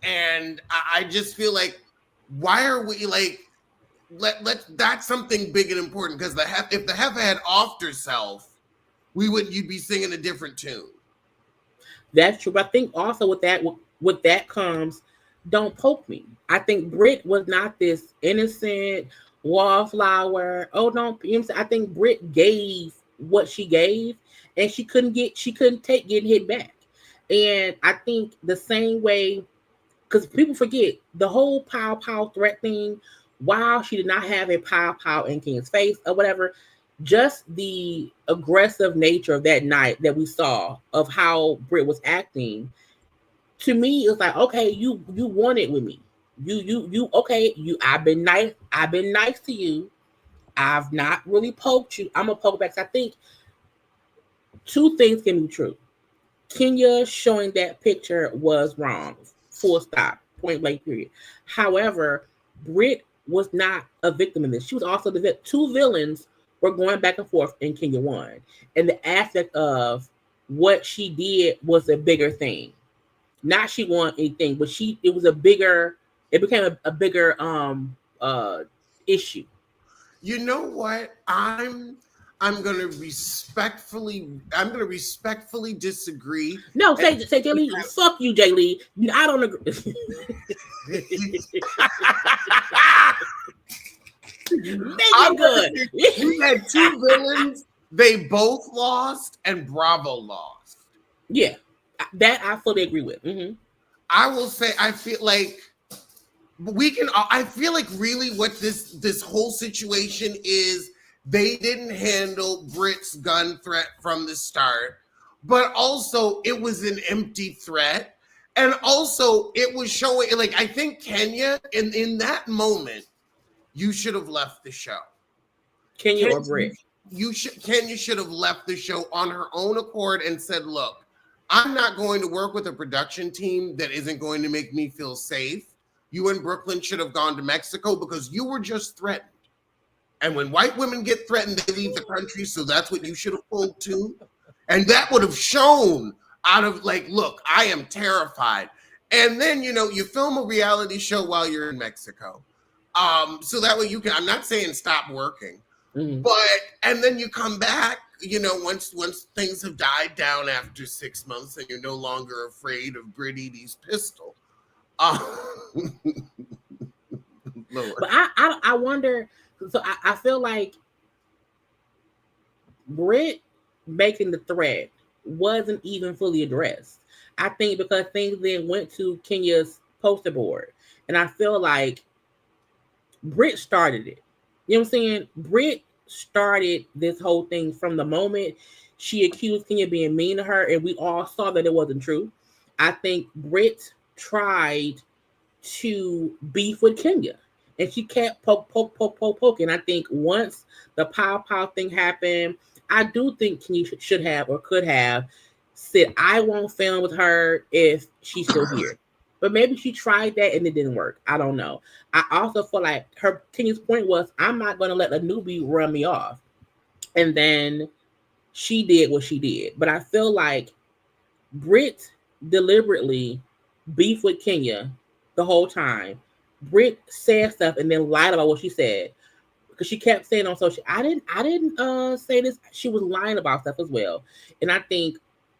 And I just feel like, why are we, like, that's something big and important, because if the heifer had offed herself, you'd be singing a different tune. That's true. But I think also with that comes, don't poke me. I think Britt was not this innocent wallflower. Oh, don't. I think Britt gave what she gave, and she couldn't take getting hit back. And I think the same way, because people forget the whole pow threat thing. While she did not have a pow in Kenya's face or whatever, just the aggressive nature of that night that we saw of how Britt was acting, to me, it's like, okay, you won it with me. You okay, I've been nice to you. I've not really poked you. I'm gonna poke back. So I think two things can be true. Kenya showing that picture was wrong. Full stop. Point blank period. However, Britt was not a victim in this. She was also the two villains were going back and forth, and Kenya won. And the aspect of what she did was a bigger thing. Not she won anything, but it became a bigger issue. You know what? I'm gonna respectfully disagree. No, say Jay Lee, fuck you, Jay Lee. I don't agree. Make it good. We had two villains. They both lost, and Bravo lost. Yeah, that I fully agree with. Mm-hmm. I will say, I feel like really what this whole situation is, they didn't handle Britt's gun threat from the start, but also it was an empty threat. And also it was showing, like, I think Kenya, in that moment, you should have left the show. Kenya or Britt? Kenya should have left the show on her own accord and said, look, I'm not going to work with a production team that isn't going to make me feel safe. You and Brooklyn should have gone to Mexico because you were just threatened. And when white women get threatened, they leave the country. So that's what you should have pulled too. And that would have shown out of like, look, I am terrified. And then, you film a reality show while you're in Mexico. So that way I'm not saying stop working, and then you come back, once things have died down after 6 months and you're no longer afraid of Britt Eady's pistol. But I wonder, so I feel like Britt making the threat wasn't even fully addressed. I think because things then went to Kenya's poster board. And I feel like Britt started it. You know what I'm saying? Britt started this whole thing from the moment she accused Kenya being mean to her, and we all saw that it wasn't true. I think Britt tried to beef with Kenya, and she kept poking. I think once the pow thing happened, I do think Kenya should have or could have said, I won't film with her if she's still here. But maybe she tried that and it didn't work. I don't know. I also feel like Kenya's point was, I'm not going to let a newbie run me off. And then she did what she did. But I feel like Britt deliberately beefed with Kenya the whole time. Britt said stuff and then lied about what she said. Because she kept saying on social, I didn't say this. She was lying about stuff as well. And I think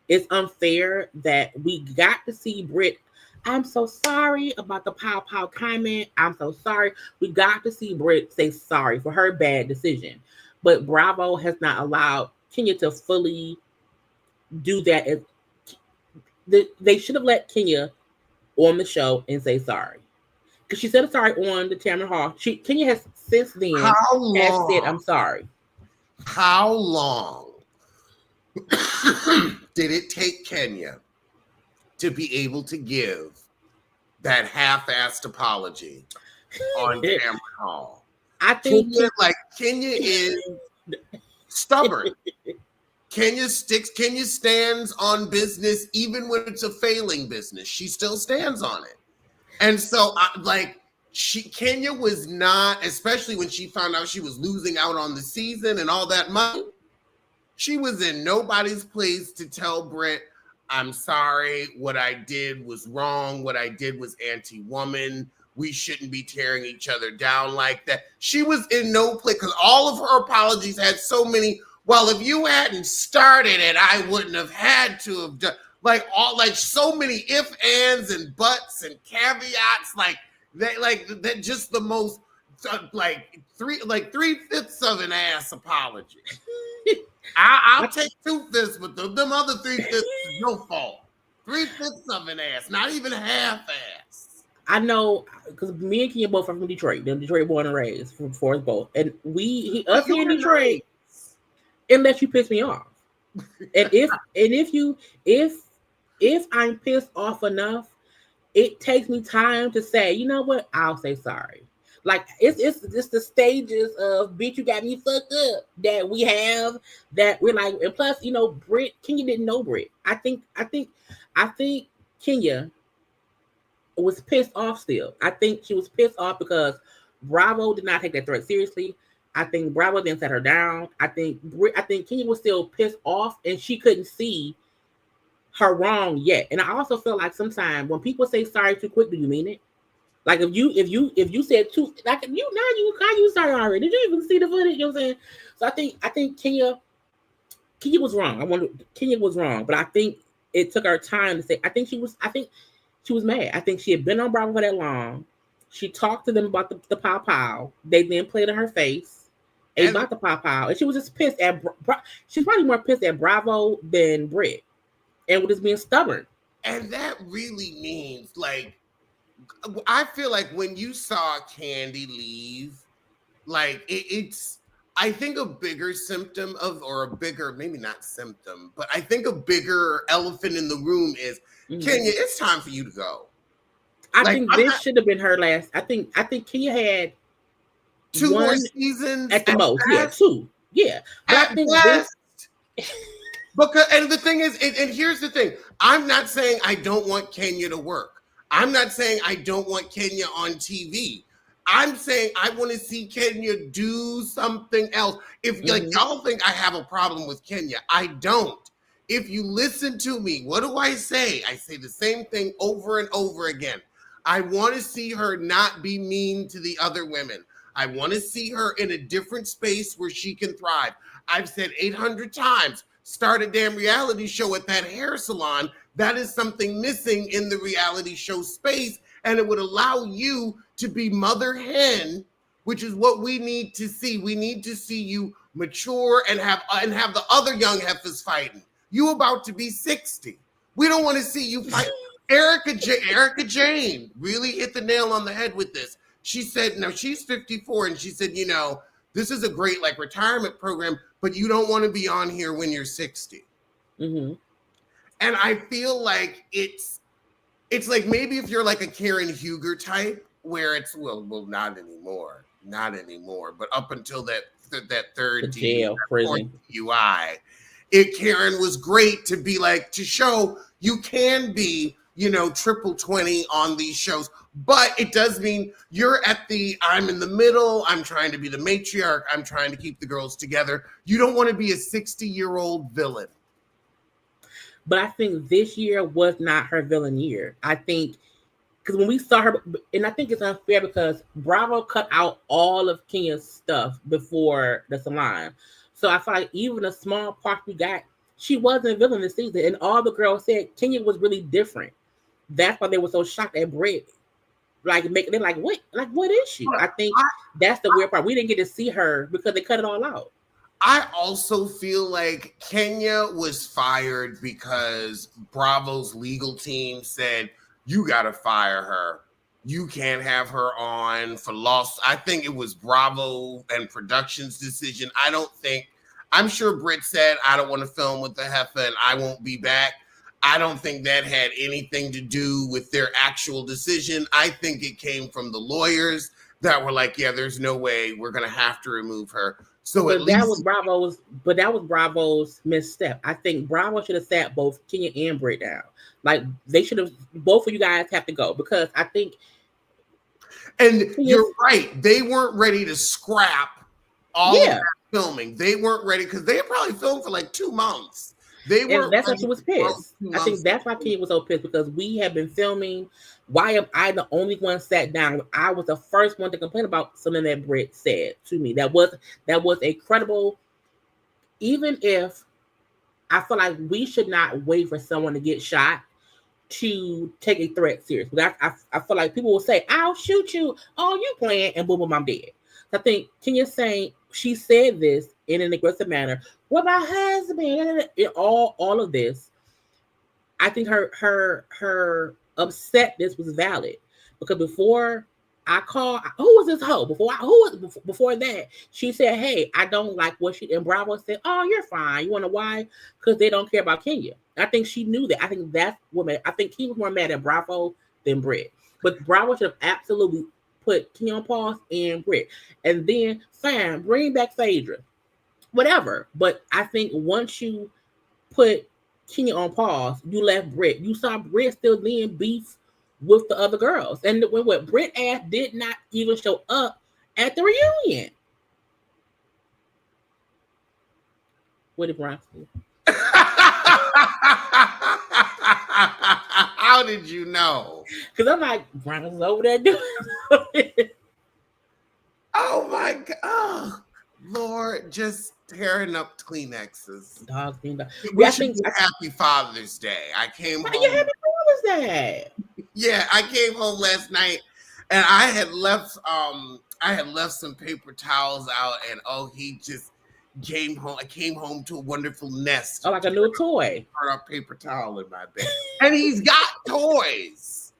it's unfair that we got to see Britt. I'm so sorry about the pow comment. I'm so sorry. We got to see Britt say sorry for her bad decision. But Bravo has not allowed Kenya to fully do that. They should have let Kenya on the show and say sorry. Because she said sorry on the Tamron Hall. Kenya has since then has said, I'm sorry. How long did it take Kenya to be able to give that half-assed apology on Tamron Hall? I think Kenya is stubborn. Kenya stands on business even when it's a failing business. She still stands on it. And so Kenya was not, especially when she found out she was losing out on the season and all that money, she was in nobody's place to tell Britt, I'm sorry, what I did was wrong. What I did was anti-woman. We shouldn't be tearing each other down like that. She was in no place because all of her apologies had so many, well, if you hadn't started it, I wouldn't have had to have done, so many if, ands, and buts and caveats, that just the most, 3/5 of an ass apology. I'll take 2 fists, but them other 3 fists is your fault. 3/5 of an ass, not even half ass. I know because me and Kenya both are from Detroit. They're Detroit born and raised for us both, and us here in Detroit, unless you piss me off, and if I'm pissed off enough, it takes me time to say, you know what, I'll say sorry. Like it's the stages of bitch, you got me fucked up that we have that we're like, and plus, Britt, Kenya didn't know Britt. I think Kenya was pissed off still. I think she was pissed off because Bravo did not take that threat seriously. I think Bravo then set her down. I think Kenya was still pissed off and she couldn't see her wrong yet. And I also feel like sometimes when people say sorry too quick, do you mean it? Like if you said too, like you sorry already. Did you even see the footage? You know what I'm saying? So I think Kenya was wrong. Kenya was wrong, but I think it took her time to say. I think she was mad. I think she had been on Bravo for that long. She talked to them about the pow pow. They then played in her face about the pow pow, and she was just pissed at. She's probably more pissed at Bravo than Britt, and was just being stubborn. And that really means, like, I feel like when you saw Candy leave, like it's. I think a bigger symptom of, or a bigger, maybe not symptom, but I think a bigger elephant in the room is, Kenya, it's time for you to go. I think this should have been her last. I think Kenya had 2 more seasons at the most. Yeah, 2. Yeah, but I think best. Because, and the thing is, and here's the thing: I'm not saying I don't want Kenya to work. I'm not saying I don't want Kenya on TV. I'm saying I want to see Kenya do something else. If like y'all think I have a problem with Kenya, I don't. If you listen to me, what do I say? I say the same thing over and over again. I want to see her not be mean to the other women. I want to see her in a different space where she can thrive. I've said 800 times, start a damn reality show at that hair salon. That is something missing in the reality show space. And it would allow you to be mother hen, which is what we need to see. We need to see you mature and have the other young heifers fighting. You about to be 60. We don't want to see you fight. Erica Jane really hit the nail on the head with this. She said, now she's 54, and she said, this is a great like retirement program, but you don't want to be on here when you're 60. Mm-hmm. And I feel like it's like maybe if you're like a Karen Huger type, where it's well not anymore, but up until that third jail prison UI, Karen was great to be like, to show you can be, triple 20 on these shows, but it does mean you're I'm in the middle, I'm trying to be the matriarch, I'm trying to keep the girls together. You don't want to be a 60-year-old villain. But I think this year was not her villain year. I think because when we saw her, and I think it's unfair because Bravo cut out all of Kenya's stuff before the salon. So I feel like even the small part we got, she wasn't a villain this season. And all the girls said Kenya was really different. That's why they were so shocked at Britt. They're like, what? Like, what is she? I think that's the weird part. We didn't get to see her because they cut it all out. I also feel like Kenya was fired because Bravo's legal team said, you got to fire her. You can't have her on for loss. I think it was Bravo and production's decision. I'm sure Britt said, I don't want to film with the heifer and I won't be back. I don't think that had anything to do with their actual decision. I think it came from the lawyers that were like, yeah, there's no way, we're going to have to remove her. So that was Bravo's misstep. I think Bravo should have sat both Kenya and Britt down. Like they should have, both of you guys have to go because I think. And you're right. They weren't ready to scrap all of that filming. They weren't ready because they had probably filmed for like 2 months. That's why she was pissed. I think that's why Kenya was so pissed because we have been filming. Why am I the only one sat down? I was the first one to complain about something that Britt said to me. That was a credible. Even if I feel like we should not wait for someone to get shot to take a threat serious. But I feel like people will say, "I'll shoot you." Oh, you playing, and boom, boom, I'm dead. I think Kenya's saying she said this in an aggressive manner. What my husband? All of this. I think her upsetness was valid because before I called, who was this hoe? Before that, she said, "Hey, I don't like what she." And Bravo said, "Oh, you're fine. You want to why? Because they don't care about Kenya." I think she knew that. I think that's what made. I think he was more mad at Bravo than Britt. But Bravo should have absolutely put Kenya on pause and Britt, and then fine, bring back Phaedra, whatever. But I think once you put Kenya on pause, you left Britt. You saw Britt still being beef with the other girls. And when what Britt ass did not even show up at the reunion. What did Brian say? How did you know? Because I'm like, Brian's over there doing it. Oh my God. Oh, Lord, just tearing up Kleenexes. Dog, dog. We should do Happy Father's Day. I came home. Yeah, Happy Father's Day. Yeah, I came home last night and I had left some paper towels out, and he just came home. I came home to a wonderful nest. Oh, like a new toy. A paper towel in my bed. And he's got toys.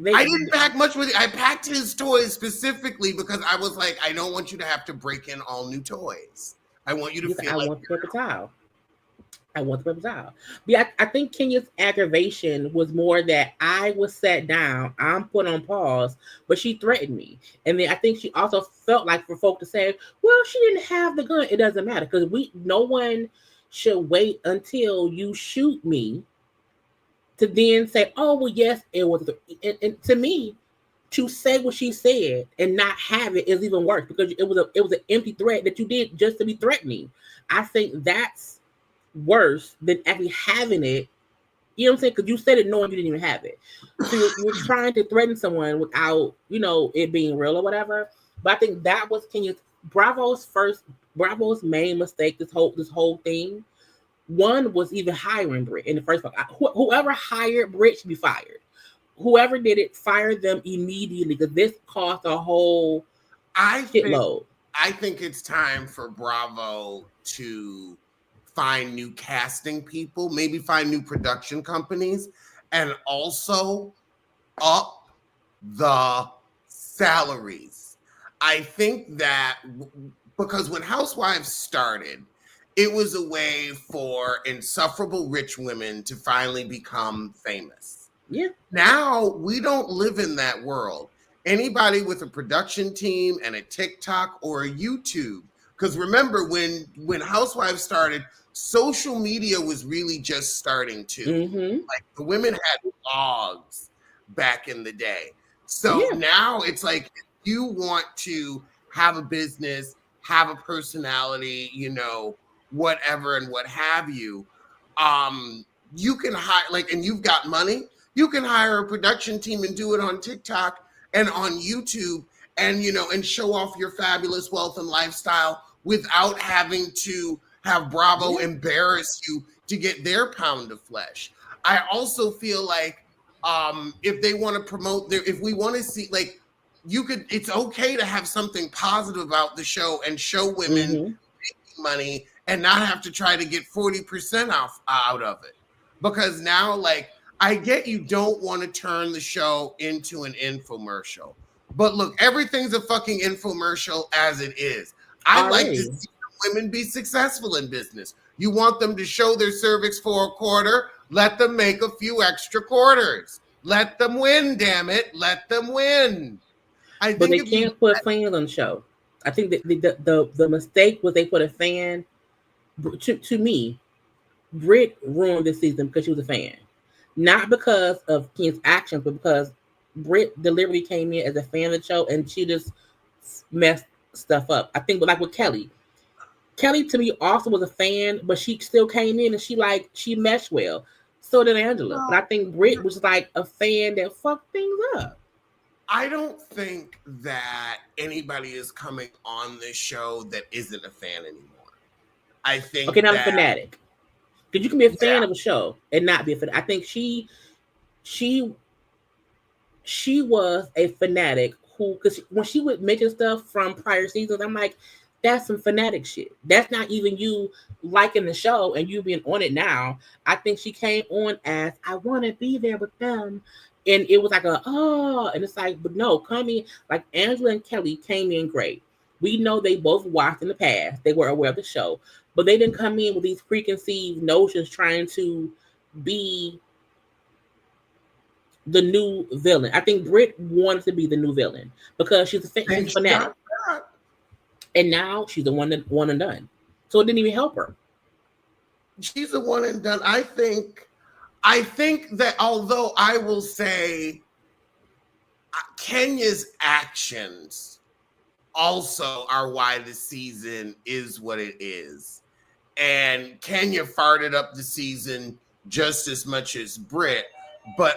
I didn't pack much with it. I packed his toys specifically because I was like, I don't want you to have to break in all new toys. I want you to feel like I want the paper towel. I want the paper towel. But yeah, I think Kenya's aggravation was more that I was sat down, I'm put on pause, but she threatened me. And then I think she also felt like for folk to say, well, she didn't have the gun. It doesn't matter because no one should wait until you shoot me to then say, oh, well, yes, it was. And to me, to say what she said and not have it is even worse because it was an empty threat that you did just to be threatening. I think that's worse than actually having it. You know what I'm saying? Because you said it knowing you didn't even have it. So you're trying to threaten someone without, it being real or whatever. But I think that was Bravo's main mistake. This whole thing. One was even hiring Britt in the first place. Whoever hired Britt should be fired. Whoever did it, fire them immediately because this cost a whole shitload. I think it's time for Bravo to find new casting people, maybe find new production companies, and also up the salaries. I think that because when Housewives started, it was a way for insufferable rich women to finally become famous. Yeah. Now we don't live in that world. Anybody with a production team and a TikTok or a YouTube, because remember when Housewives started, social media was really just starting to. Mm-hmm. Like the women had blogs back in the day. So now it's like if you want to have a business, have a personality, whatever and what have you, you can hire and you've got money, you can hire a production team and do it on TikTok and on YouTube and show off your fabulous wealth and lifestyle without having to have Bravo embarrass you to get their pound of flesh. I also feel like if they want to promote if we want to see it's okay to have something positive about the show and show women making money and not have to try to get 40% off out of it. Because now, I get you don't want to turn the show into an infomercial. But look, everything's a fucking infomercial as it is. I like to see women be successful in business. You want them to show their cervix for a quarter, let them make a few extra quarters. Let them win, damn it. Let them win. But they can't put fans on the show. I think that the mistake was they put a fan. To me, Britt ruined this season because she was a fan. Not because of Ken's actions, but because Britt deliberately came in as a fan of the show and she just messed stuff up. I think like with Kelly. Kelly to me also was a fan, but she still came in and she meshed well. So did Angela. But I think Britt was like a fan that fucked things up. I don't think that anybody is coming on this show that isn't a fan anymore. I think not a fanatic. Because you can be a fan of a show and not be a fanatic. I think she was a fanatic who, because when she would mention stuff from prior seasons, I'm like, That's some fanatic shit. That's not even you liking the show and you being on it now. I think she came on as I want to be there with them, and it was like and it's like, but no, coming like Angela and Kelly came in great. We know they both watched in the past. They were aware of the show, but they didn't come in with these preconceived notions trying to be the new villain. I think Britt wanted to be the new villain because she's a fanatic, and now she's the one and done. So it didn't even help her. She's the one and done. I think that although I will say Kenya's actions also are why the season is what it is. And Kenya farted up the season just as much as Britt. But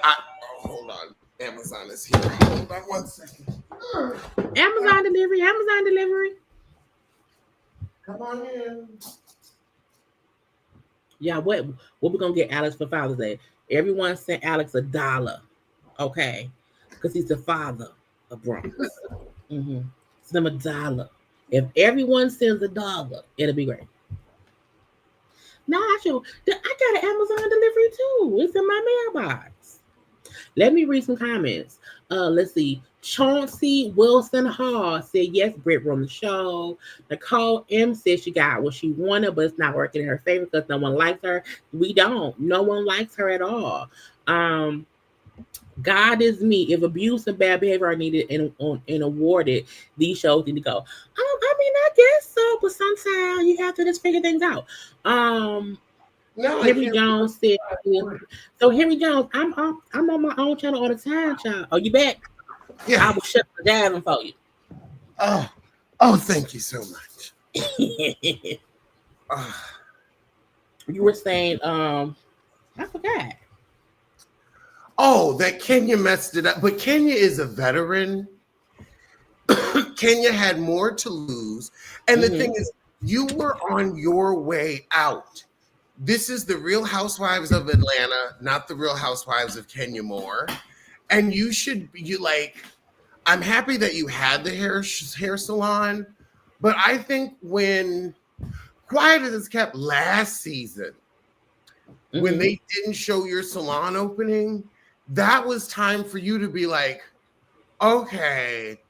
hold on. Amazon is here. Hold on 1 second. Amazon delivery. Come on in. Yeah, what we gonna get Alex for Father's Day? Everyone sent Alex $1, okay, because he's the father of Bronx. Mm-hmm. Send him $1. If everyone sends $1, it'll be great. Now I got an Amazon delivery too. It's in my mailbox. Let me read some comments. Let's see. Chauncey Wilson Hall said, yes, Britt run the show. Nicole M said she got what she wanted, but it's not working in her favor because no one likes her. We don't. No one likes her at all. God is me. If abuse and bad behavior are needed and awarded, these shows need to go. I guess so, but sometimes you have to just figure things out. Henry Jones said, so Henry Jones, I'm on my own channel all the time, child. Are you back? Yeah. I will shut the down for you. Oh, thank you so much. You were saying, I forgot. Oh, that Kenya messed it up. But Kenya is a veteran. Kenya had more to lose. And the thing is, you were on your way out. This is the Real Housewives of Atlanta, not the Real Housewives of Kenya Moore. And you should be like, I'm happy that you had the hair salon, but I think when Quiet as Kept last season, when they didn't show your salon opening, that was time for you to be like, okay,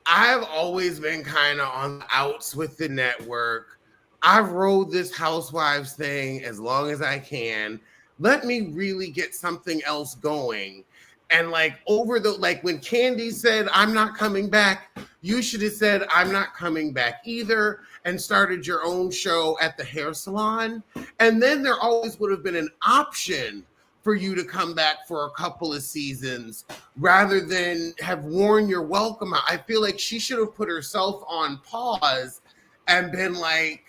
I've always been kind of on the outs with the network. I've rode this Housewives thing as long as I can. Let me really get something else going. And like when Candy said, I'm not coming back, you should have said, I'm not coming back either, and started your own show at the hair salon. And then there always would have been an option for you to come back for a couple of seasons rather than have worn your welcome out. I feel like she should have put herself on pause and been like,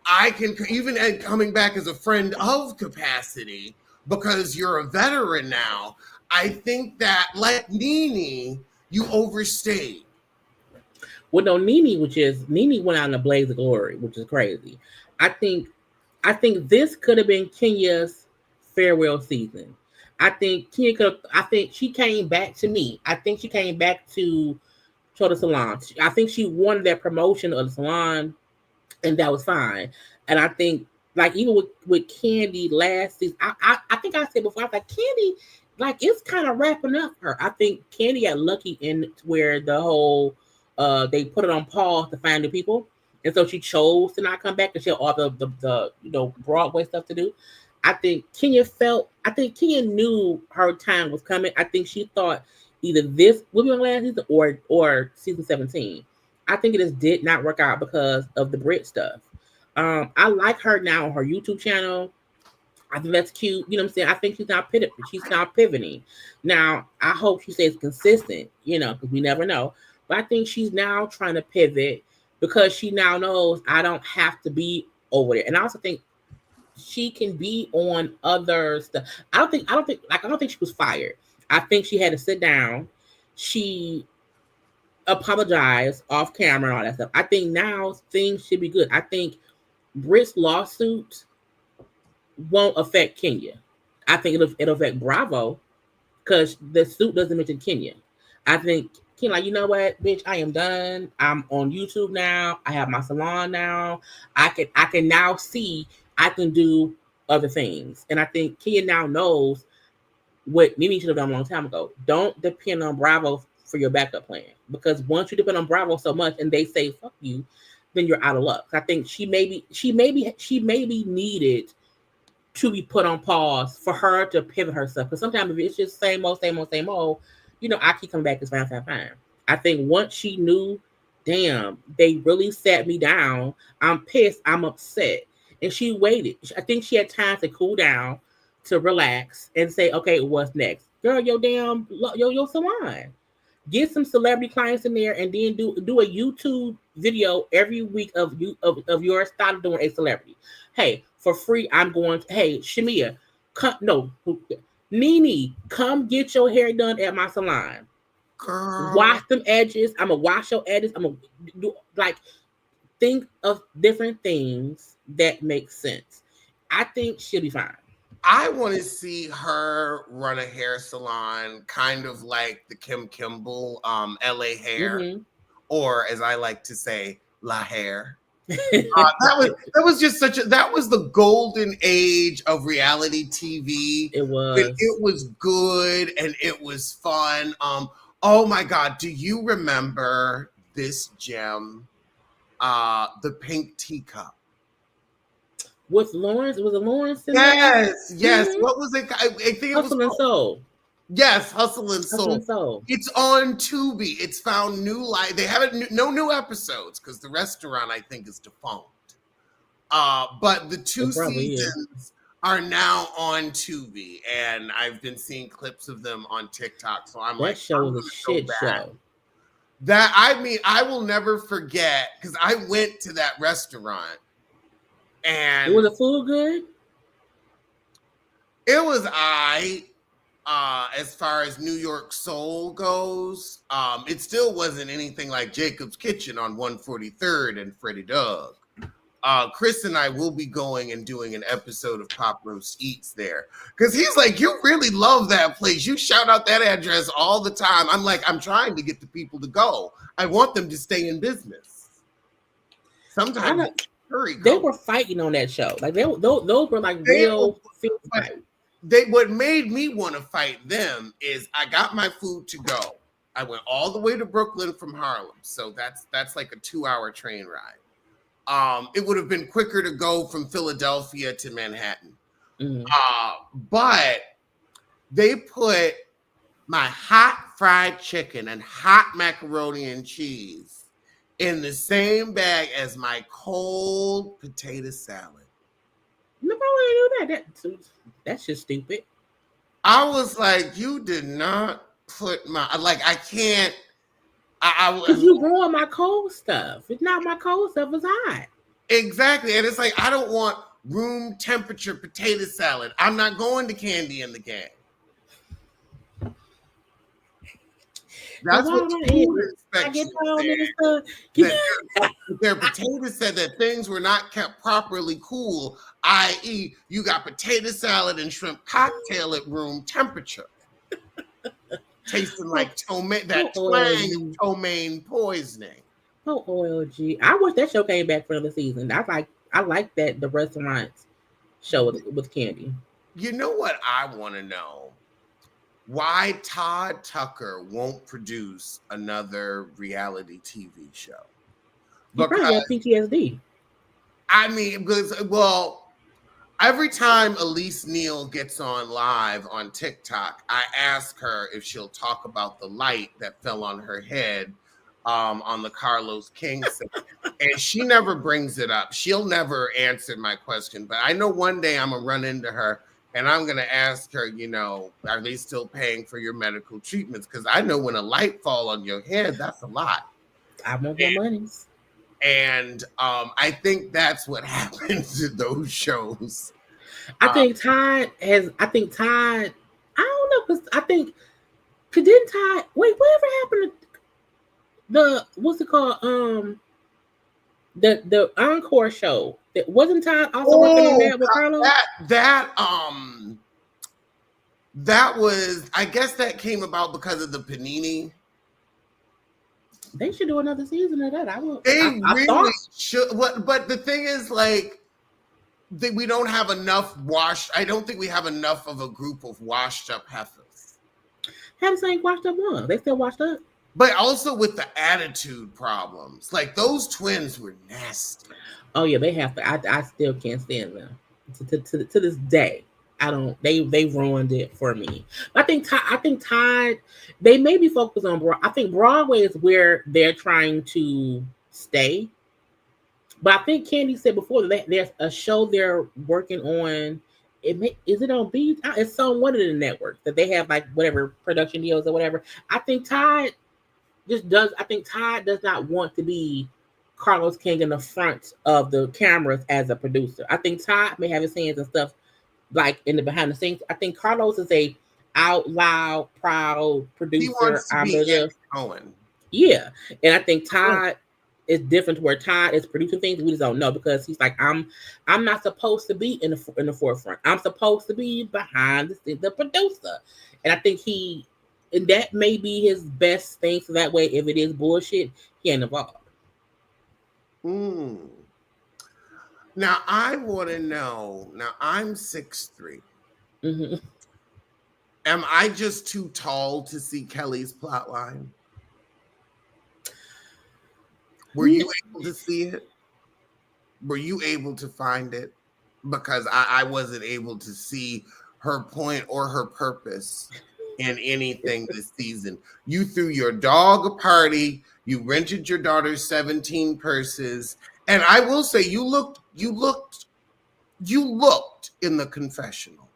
I can, even coming back as a friend of capacity, because you're a veteran now. I think that, like Nene, you overstayed. Well, no, Nene went out in a blaze of glory, which is crazy. I think this could have been Kenya's farewell season. I think she came back to me. I think she came back to the salon. I think she wanted that promotion of the salon, and that was fine. And I think, like, even with Candy last season, I think I said before, I was like, Candy, like, it's kind of wrapping up her. I think Candy got lucky in where the whole they put it on pause to find new people, and so she chose to not come back because she had all the Broadway stuff to do. I think Kenya knew her time was coming. I think she thought either this would be on last season or season 17. I think it just did not work out because of the Brit stuff. I like her now on her YouTube channel. I think that's cute. You know what I'm saying? I think she's now pivoting. Now, I hope she stays consistent, because we never know. But I think she's now trying to pivot because she now knows I don't have to be over there. And I also think she can be on other stuff. I don't think she was fired. I think she had to sit down. She apologized off camera and all that stuff. I think now things should be good. I think Britt's lawsuit won't affect Kenya. I think it'll affect Bravo because the suit doesn't mention Kenya. I think Ken, like, you know what, bitch, I am done. I'm on YouTube now. I have my salon now. I can now see I can do other things. And I think Ken now knows what Mimi should have done a long time ago. Don't depend on Bravo for your backup plan. Because once you depend on Bravo so much and they say fuck you, then you're out of luck. I think she maybe needed to be put on pause for her to pivot herself. Because sometimes if it's just same old, same old, same old, I keep coming back. It's fine, fine, fine. I think once she knew, damn, they really sat me down. I'm pissed. I'm upset. And she waited. I think she had time to cool down, to relax, and say, okay, what's next? Girl, your salon. Get some celebrity clients in there, and then do a YouTube video every week of your style doing a celebrity. Hey, for free, I'm going to, hey, Shamia, Nene, come get your hair done at my salon. Girl, Wash them edges. I'm gonna wash your edges. I'm gonna do, like, think of different things that make sense. I think she'll be fine. I want to see her run a hair salon, kind of like the Kim Kimble, LA Hair, Mm-hmm. or as I like to say, La Hair. That was just that was the golden age of reality TV. It When was. it was good and it was fun. Oh my God, do you remember this gem? The pink teacup. With Lawrence, was it Lawrence in there? Yes. Mhm. What was it? I think it was Hustle and called, Soul. yes, Hustle and Hustle Soul. and Soul. It's on Tubi. It's found new life. They haven't no new episodes because the restaurant I think is defunct. But the two It probably is. seasons are now on Tubi, and I've been seeing clips of them on TikTok. So I'm That like, show I'm was gonna a go shit back. show. That I will never forget because I went to that restaurant and Was the food good? it was as far as New York Soul goes. It still wasn't anything like Jacob's Kitchen on 143rd and Freddie Doug. Chris and I will be going and doing an episode of Pop Roast Eats there because he's like, you really love that place. You shout out that address all the time. I'm like, I'm trying to get the people to go. I want them to stay in business. Sometimes they were fighting on that show. Like those were like real fights. What made me want to fight them is I got my food to go. I went all the way to Brooklyn from Harlem, so that's like a 2-hour train ride. It would have been quicker to go from Philadelphia to Manhattan. Mm-hmm. But they put my hot fried chicken and hot macaroni and cheese in the same bag as my cold potato salad. Nobody do that. That's just stupid. I was like, you did not put my, like, I can't. Because you ruined my cold stuff. It's not my cold stuff, it's hot. Exactly. And it's like, I don't want room temperature potato salad. I'm not going to Candy in the Gang. That's what food inspection their potatoes said that things were not kept properly cool, i.e., you got potato salad and shrimp cocktail at room temperature. Tasting like that twang ptomaine poisoning. Oh, OLG. I wish that show came back for another season. I like that the restaurants show with Candy. You know what I want to know? Why Todd Tucker won't produce another reality TV show? Because he probably got PTSD. I mean, because, every time Elise Neal gets on live on TikTok, I ask her if she'll talk about the light that fell on her head on the Carlos King set. And she never brings it up. She'll never answer my question. But I know one day I'm going to run into her and I'm going to ask her, are they still paying for your medical treatments? Because I know when a light fall on your head, that's a lot. I want my monies. And I think that's what happens to those shows. I think Todd, I don't know, because didn't Todd, whatever happened to what's it called? The Encore show. Wasn't Todd also working on that with Carlos? That was, I guess that came about because of the Panini They should do another season of that. They I really thought. should. But the thing is, like, we don't have enough washed. I don't think we have enough of a group of washed up heifers. Haven't ain't washed up one. They still washed up. But also with the attitude problems, like those twins were nasty. Oh yeah, they have to. I still can't stand them to this day. I don't. They ruined it for me. I think Todd. They may be focused on. I think Broadway is where they're trying to stay. But I think Candy said before that there's a show they're working on. Is it on B? It's on one of the networks that they have, like whatever production deals or whatever. I think Todd does not want to be Carlos King in the front of the cameras as a producer. I think Todd may have his hands and stuff like in the behind the scenes. I think Carlos is a out loud, proud producer. He wants to be Cohen. Yeah, and I think Todd is different to where Todd is producing things we just don't know because he's like, I'm not supposed to be in the forefront. I'm supposed to be behind the producer, and I think and that may be his best thing. So that way, if it is bullshit, he ain't involved. Now I want to know. Now I'm 6'3". Mm-hmm. Am I just too tall to see Kelly's plot line? Were you able to see it? Were you able to find it? Because I wasn't able to see her point or her purpose in anything this season. You threw your dog a party. You rented your daughter 17 purses. And I will say you looked in the confessional.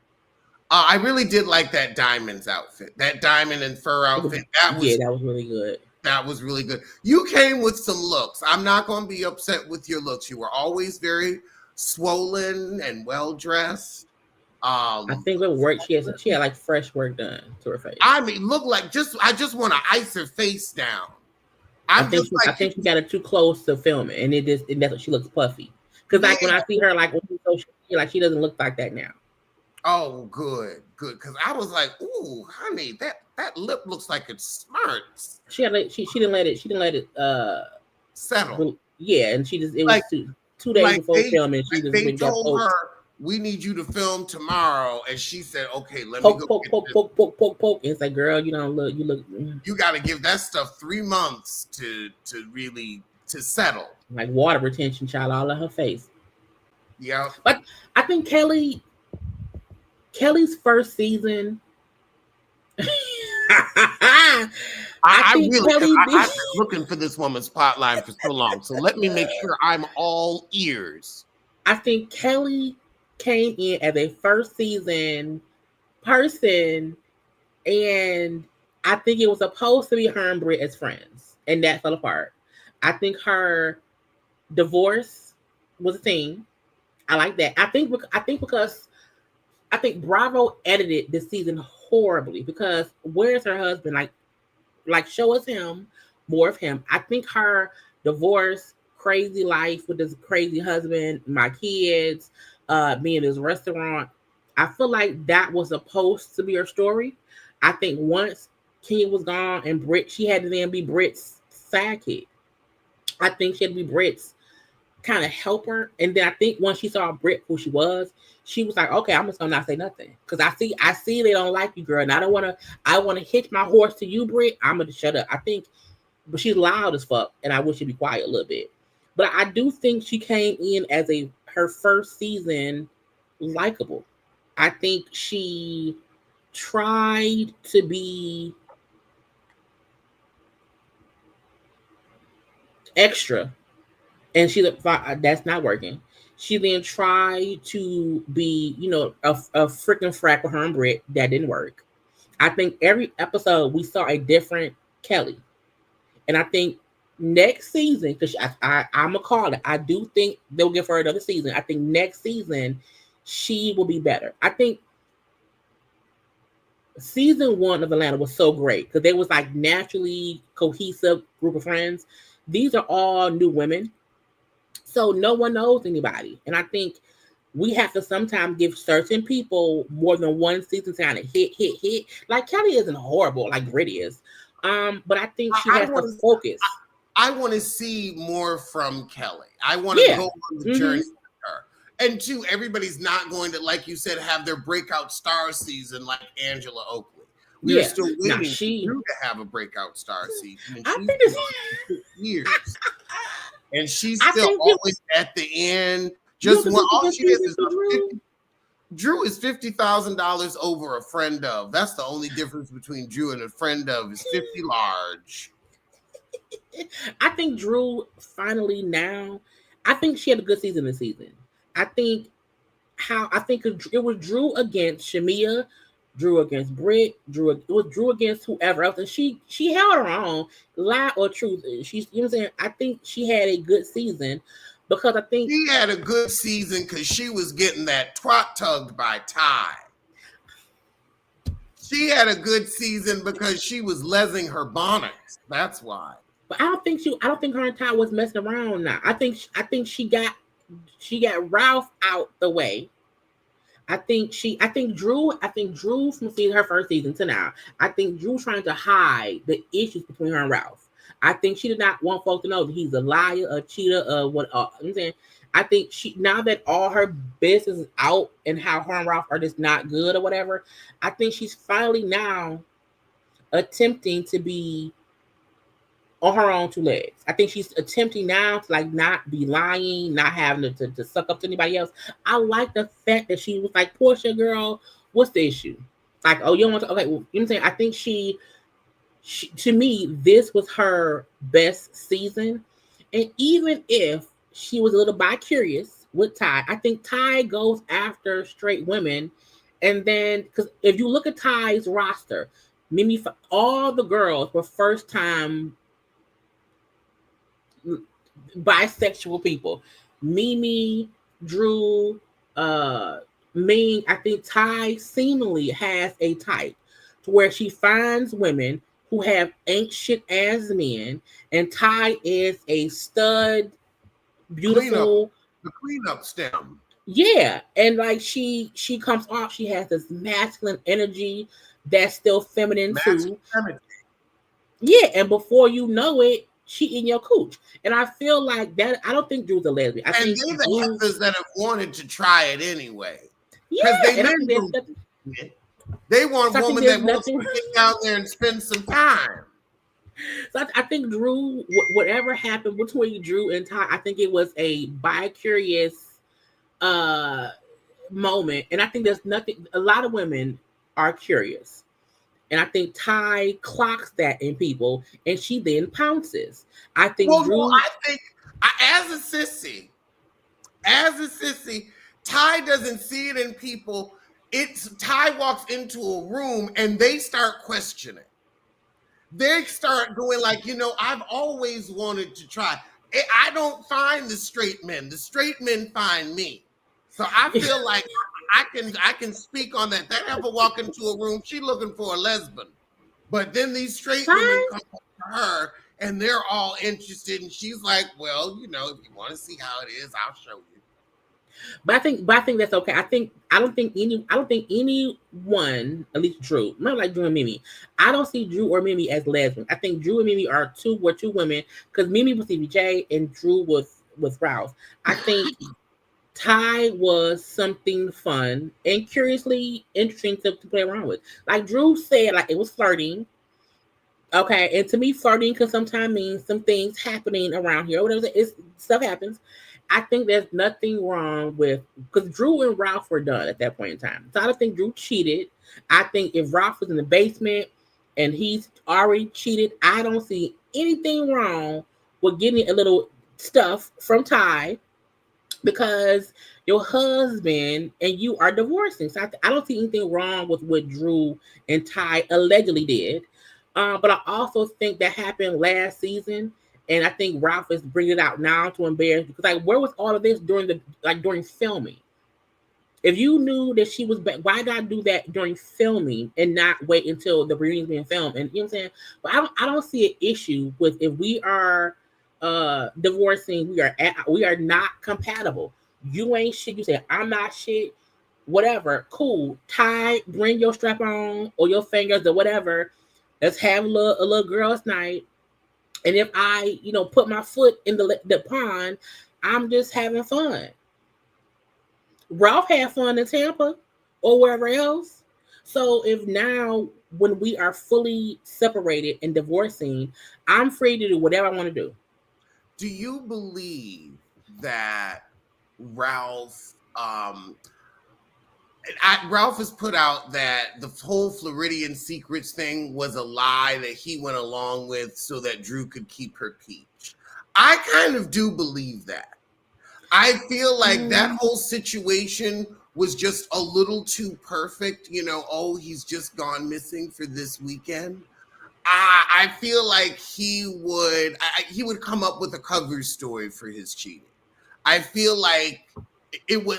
I really did like that diamonds outfit. That diamond and fur outfit. That was really good. That was really good. You came with some looks. I'm not going to be upset with your looks. You were always very swollen and well dressed. I think it worked. She had like fresh work done to her face. I mean, I just want to ice her face down. I think she got it too close to filming, and that's what she looks puffy. Because like when I see her, like she doesn't look like that now. Oh, good. Because I was like, ooh, honey, that lip looks like it smarts. She didn't let it settle. Yeah, and it was 2 days before filming. They told her, we need you to film tomorrow, and she said, okay, let me go poke. And it's like, girl, you don't look. You got to give that stuff 3 months to really settle. Like water retention, child, all in her face. Yeah, but I think Kelly's first season. I've been looking for this woman's plot line for so long. So let me make sure I'm all ears. I think Kelly came in as a first season person, and I think it was supposed to be her and Britt as friends, and that fell apart. I think her divorce was a thing. I like that. I think because Bravo edited this season horribly because where's her husband? Like show us him, more of him. I think her divorce, crazy life with this crazy husband, my kids, me in this restaurant. I feel like that was supposed to be her story. I think once Kenya was gone and she had to then be Britt's sidekick. I think she had to be Britt's kind of helper. And then I think once she saw Britt who she was like, okay, I'm just gonna not say nothing. Because I see they don't like you, girl. And I want to hitch my horse to you, Britt. I'm gonna shut up. I think, but she's loud as fuck, and I wish she'd be quiet a little bit. But I do think she came in as her first season likable. I think she tried to be extra, and that's not working. She then tried to be, a freaking frack with her and Britt. That didn't work. I think every episode we saw a different Kelly. And I think next season, because I'm going to call it, I do think they'll give her another season. I think next season she will be better. I think season 1 of Atlanta was so great because they was like naturally cohesive group of friends. These are all new women. So no one knows anybody. And I think we have to sometimes give certain people more than one season to kind of hit. Like Kelly isn't horrible like Britt is. But I think she has to focus. I want to see more from Kelly. I want to go on the journey with her. And two, everybody's not going to, like you said, have their breakout star season like Angela Oakley. We are still waiting for Drew to have a breakout star season. And she's been on for 6 years. And she's still always at the end. Just one, all she is Drew is $50,000 over a friend of. That's the only difference between Drew and a friend of is 50 large. I think Drew finally now. I think she had a good season this season. I think it was Drew against Shamia, Drew against Britt, it was Drew against whoever else, and she held her own, lie or truth. She's, you know what I'm saying? I think she had a good season because I think she had a good season because she was getting that twat tugged by Ty. She had a good season because she was lesing her bonnets. That's why. But I don't think her and Ty was messing around now. I think she got Ralph out the way. I think Drew from her first season to now, I think Drew trying to hide the issues between her and Ralph. I think she did not want folks to know that he's a liar, a cheater, I'm saying. I think now that all her business is out and how her and Ralph are just not good or whatever, I think she's finally now attempting to be on her own two legs. I think she's attempting now to like not be lying, not having to suck up to anybody else. I like the fact that she was like, Porsha, girl, what's the issue? Like, oh, you don't want to, okay, well, you know what I'm saying? I think she to me, this was her best season. And even if she was a little bi-curious with Ty, I think Ty goes after straight women. And then, because if you look at Ty's roster, Mimi, all the girls were first time bisexual people. Mimi, Drew, Ming. I think Ty seemingly has a type to where she finds women who have ain't shit as men, and Ty is a stud, beautiful, the cleanup stem. Yeah, and like she comes off, she has this masculine energy that's still feminine too. Yeah, and before you know it, she in your cooch. And I feel like that. I don't think Drew's a lesbian. I think they're the heifers that have wanted to try it anyway. Yeah, they want a woman that wants to get down there and spend some time. So I think Drew, whatever happened between Drew and Ty, I think it was a bi-curious moment. And I think there's nothing, a lot of women are curious. And I think Ty clocks that in people, and she then pounces. I think as a sissy, Ty doesn't see it in people. Ty walks into a room and they start questioning. They start going like, I've always wanted to try. I don't find the straight men. The straight men find me. So I feel like I can speak on that. That ever walk into a room, she looking for a lesbian. But then these straight women come to her and they're all interested. And she's like, well, if you want to see how it is, I'll show you. But I think that's okay. I don't think anyone, at least Drew, not like Drew and Mimi. I don't see Drew or Mimi as lesbians. I think Drew and Mimi were two women, because Mimi was CBJ and Drew was Ralph. I think Ty was something fun and curiously interesting to play around with. Like Drew said, like it was flirting. Okay, and to me, flirting can sometimes mean some things happening around here. Whatever, stuff happens. I think there's nothing wrong with, because Drew and Ralph were done at that point in time. So I don't think Drew cheated. I think if Ralph was in the basement and he's already cheated, I don't see anything wrong with getting a little stuff from Ty, because your husband and you are divorcing. So I don't see anything wrong with what Drew and Ty allegedly did. But I also think that happened last season. And I think Ralph is bringing it out now to embarrass, because like, where was all of this during filming? If you knew that she was back, why not do that during filming and not wait until the reunion being filmed? And you know what I'm saying? But I don't see an issue with, if we are divorcing, we are not compatible. You ain't shit. You say I'm not shit. Whatever. Cool. Ty, bring your strap on or your fingers or whatever. Let's have a little girls' night. And if I, put my foot in the pond, I'm just having fun. Ralph had fun in Tampa or wherever else. So if now, when we are fully separated and divorcing, I'm free to do whatever I want to do. Do you believe that Ralph Ralph has put out that the whole Floridian Secrets thing was a lie that he went along with so that Drew could keep her peach? I kind of do believe that. I feel like that whole situation was just a little too perfect. Oh, he's just gone missing for this weekend. I feel like he would come up with a cover story for his cheating. I feel like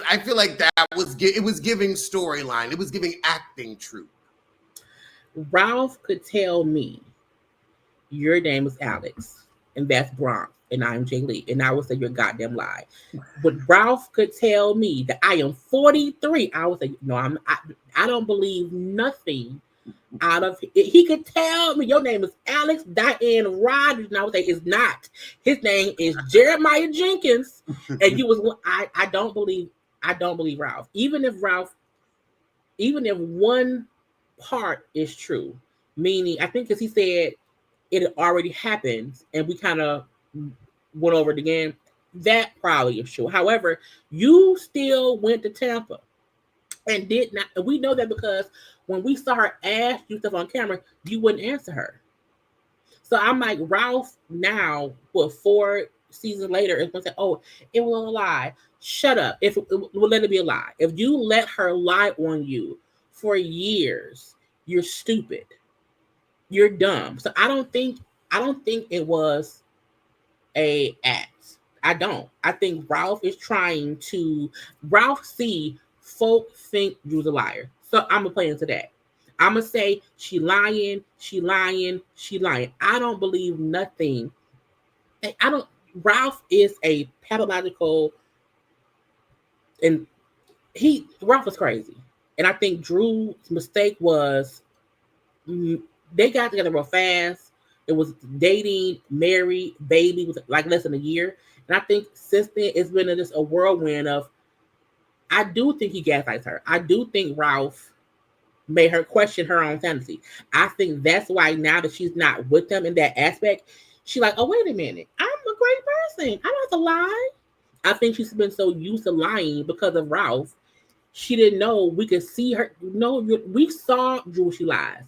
I feel like it was giving storyline. It was giving acting truth. Ralph could tell me, your name is Alex, and that's Bronx, and I'm Jay Lee, and I would say you're a goddamn lie. But Ralph could tell me that I am 43. I would say, no, I don't believe nothing out of it. He could tell me your name is Alex Diane Rogers, and I would say it's not. His name is Jeremiah Jenkins, and you was. I don't believe Ralph. Even if one part is true, meaning I think because he said it had already happened, and we kind of went over it again. That probably is true. However, you still went to Tampa and did not. We know that because when we saw her ask you stuff on camera, you wouldn't answer her. So I'm like, Ralph now, 4 seasons later, is going to say, oh, it was a lie. Shut up. If we'll let it be a lie. If you let her lie on you for years, you're stupid. You're dumb. So I don't think it was a act. I don't. I think Ralph is trying to Ralph see folk think Drew's a liar. So I'm gonna play into that. I'm gonna say she lying. I don't believe nothing. I don't. Ralph is a pathological, and Ralph is crazy. And I think Drew's mistake was they got together real fast. It was dating, married, baby was like less than a year. And I think since then it's been just a whirlwind of. I do think he gaslights her. I do think Ralph made her question her own fantasy. I think that's why now that she's not with them in that aspect, she's like, oh, wait a minute. I'm a great person. I don't have to lie. I think she's been so used to lying because of Ralph. She didn't know we could see her. No, we saw Drew, she lies.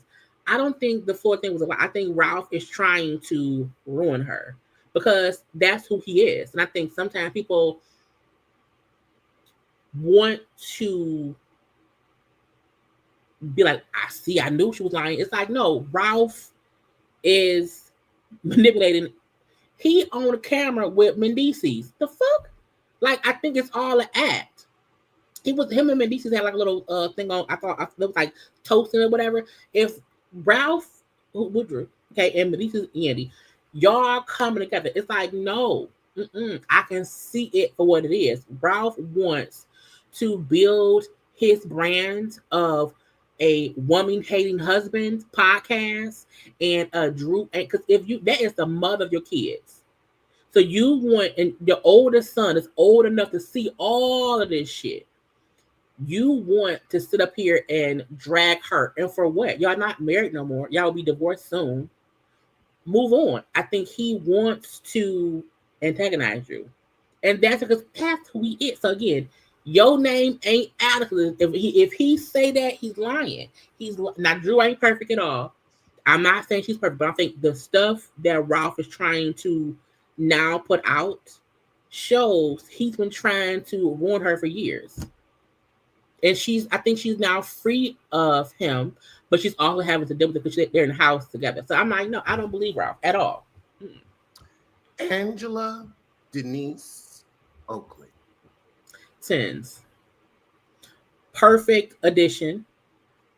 I don't think the full thing was a lie. I think Ralph is trying to ruin her because that's who he is. And I think sometimes people want to be like, I knew she was lying. It's like, no, Ralph is manipulating. He on a camera with Mendices. The fuck? Like, I think it's all an act. Him and Mendices had like a little thing on. I thought it was like toasting or whatever. If Ralph Woodruff, okay, and Mendices Andy, y'all coming together, it's like, no, I can see it for what it is. Ralph wants to build his brand of a woman-hating husband podcast and a Drew, because that is the mother of your kids. So you want, and your oldest son is old enough to see all of this shit. You want to sit up here and drag her, and for what? Y'all not married no more. Y'all will be divorced soon. Move on. I think he wants to antagonize you, and that's because that's who he is. So again, your name ain't Alex. If he say that, he's lying. He's now Drew ain't perfect at all. I'm not saying she's perfect, but I think the stuff that Ralph is trying to now put out shows he's been trying to warn her for years. And I think she's now free of him, but she's also having to deal with it because they're in the house together. So I'm like, no, I don't believe Ralph at all. Angela Denise Oakley. 10s. Perfect addition.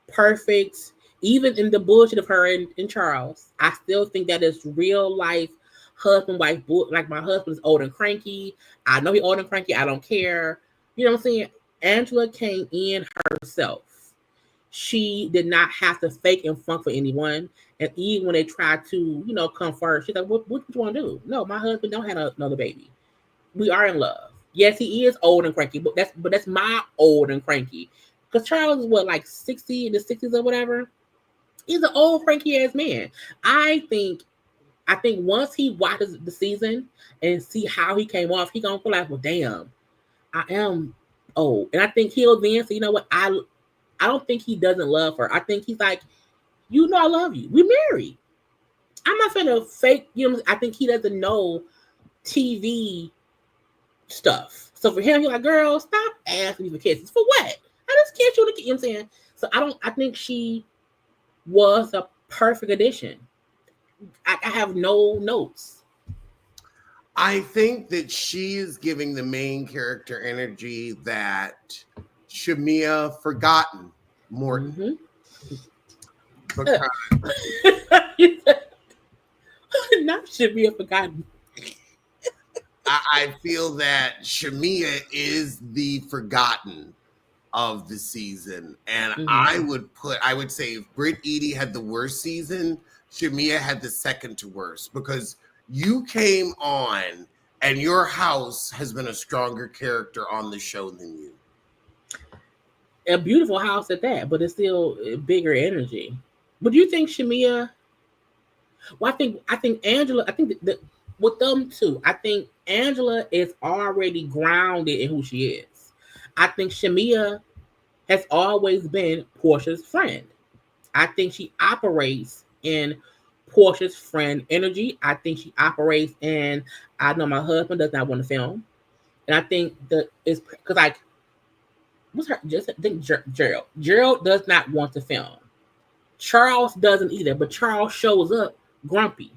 Perfect. Even in the bullshit of her and Charles, I still think that is real life husband wife. Like, my husband is old and cranky. I know he's old and cranky. I don't care. You know what I'm saying? Angela came in herself. she did not have to fake and funk for anyone. And even when they tried to, come first, she's like, what you want to do? No, my husband don't have another baby. We are in love. Yes, he is old and cranky, but that's my old and cranky. Because Charles is what, like 60 in the 60s or whatever? He's an old cranky ass man. I think once he watches the season and see how he came off, he gonna feel like, well, damn, I am old. And I think he'll then say, you know what, I don't think he doesn't love her. I think he's like, I love you. We married. I'm not gonna fake, I think he doesn't know TV stuff. So for him, he's like, girl, stop asking me for kisses. For what? I just kissed you. You know what I'm saying? So I think she was a perfect addition. I have no notes. I think that she is giving the main character energy that Shamia forgotten more. Mm-hmm. Not Shamia forgotten. I feel that Shamia is the forgotten of the season. And I would say if Britt Edie had the worst season, Shamia had the second to worst, because you came on and your house has been a stronger character on the show than you. A beautiful house at that, but it's still bigger energy. But do you think Shamia? Well, I think Angela. I think that with them two, I think Angela is already grounded in who she is. I think Shamia has always been Porsha's friend. I think she operates in Porsha's friend energy. I think she operates in, I know my husband does not want to film. And I think that it's because, like, what's her, just I think Gerald. Gerald does not want to film. Charles doesn't either, but Charles shows up grumpy,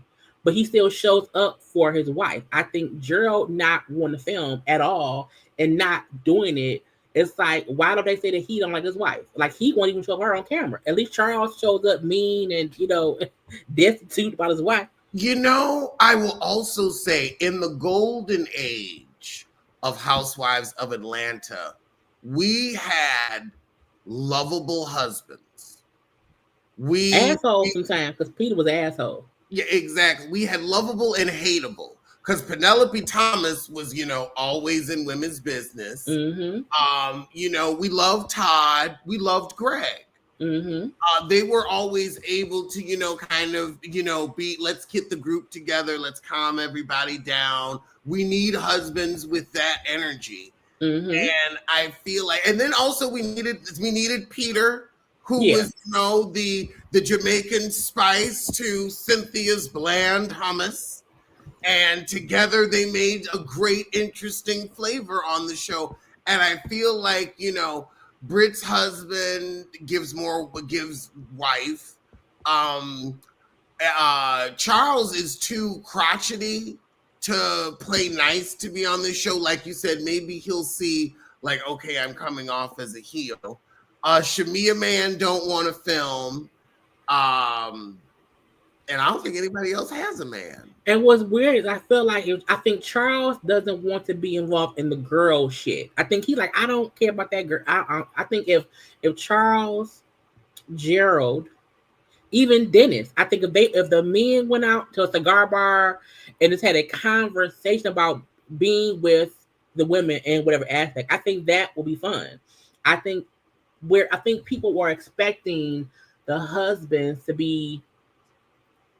but he still shows up for his wife. I think Gerald not wanting to film at all and not doing it. It's like, why don't they say that he don't like his wife? Like, he won't even show her on camera. At least Charles shows up mean and, destitute about his wife. I will also say, in the golden age of Housewives of Atlanta, we had lovable husbands. Assholes sometimes, because Peter was an asshole. Yeah, exactly. We had lovable and hateable, because Penelope Thomas was, always in women's business. Mm-hmm. We loved Todd. We loved Greg. Mm-hmm. They were always able to, be, let's get the group together. Let's calm everybody down. We need husbands with that energy. Mm-hmm. And I feel like, and then also we needed Peter, who was, the Jamaican spice to Cynthia's bland hummus. And together they made a great, interesting flavor on the show. And I feel like, Britt's husband gives wife. Charles is too crotchety to play nice to be on the show. Like you said, maybe he'll see, like, okay, I'm coming off as a heel. Shamia man don't want to film. And I don't think anybody else has a man. And what's weird is I think Charles doesn't want to be involved in the girl shit. I think he's like, I don't care about that girl. I think if Charles, Gerald, even Dennis, I think if the men went out to a cigar bar and just had a conversation about being with the women in whatever aspect, I think that will be fun. I think people were expecting the husbands to be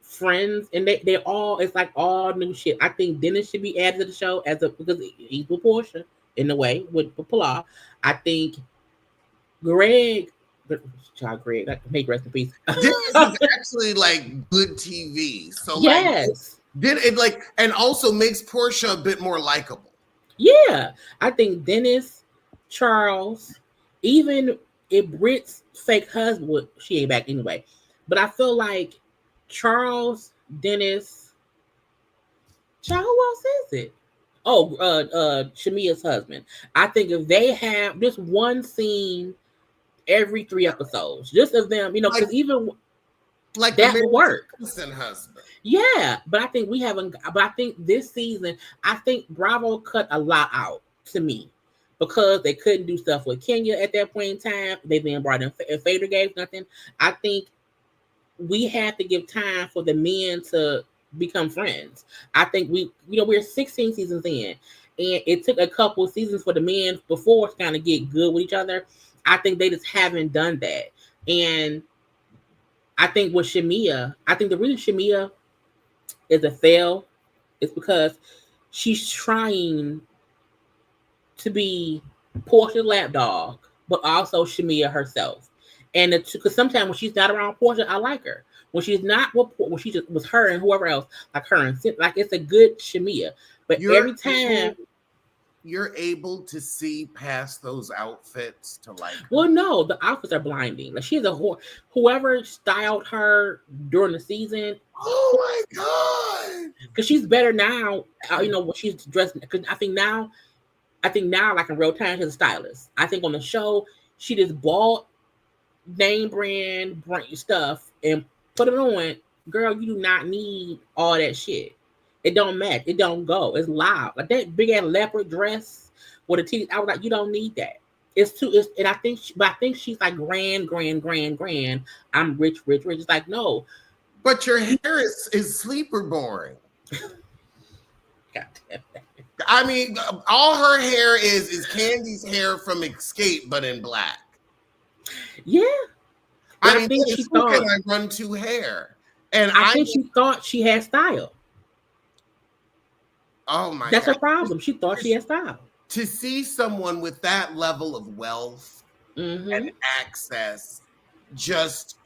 friends, and they all, it's like all new shit. I think Dennis should be added to the show because he's with Porsha in a way with Pilar. I think Greg, like, make rest in peace. This is actually like good TV. So yes, did it like, and also makes Porsha a bit more likable. Yeah, I think Dennis, Charles, even if Britt's fake husband, well, she ain't back anyway, but I feel like Charles, Dennis, who else is it? Oh, Shamia's husband. I think if they have just one scene every 3 episodes, just of them, because even like that would work. Husband. Yeah, but I think we haven't. But I think this season, I think Bravo cut a lot out to me. because they couldn't do stuff with Kenya at that point in time. They then brought in Fader gave nothing. I think we have to give time for the men to become friends. I think we're 16 seasons in, and it took a couple of seasons for the men before to kind of get good with each other. I think they just haven't done that. And I think with Shamia, I think the reason Shamia is a fail is because she's trying to be Porscha's lapdog, but also Shamia herself. And because sometimes when she's not around Porsha, I like her. When she's not when she just was her and whoever else, like her and like it's a good Shamia. But every time you're able to see past those outfits to like her. Well, no, the outfits are blinding. Like she's whoever styled her during the season. Oh my god! Because she's better now. When she's dressed. Because I think now, like in real time, she's a stylist. I think on the show, she just bought name brand stuff and put it on. Girl, you do not need all that shit. It don't match. It don't go. It's loud. Like that big ass leopard dress with a titty. I was like, you don't need that. And I think she's like grand. I'm rich. It's like, no. But your hair is sleeper boring. God damn it. I mean, all her hair is Candy's hair from Escape, but in black. Yeah. I think she thought I run to hair. And I think she thought she had style. Oh my That's God. her problem. She thought she had style. To see someone with that level of wealth and access just,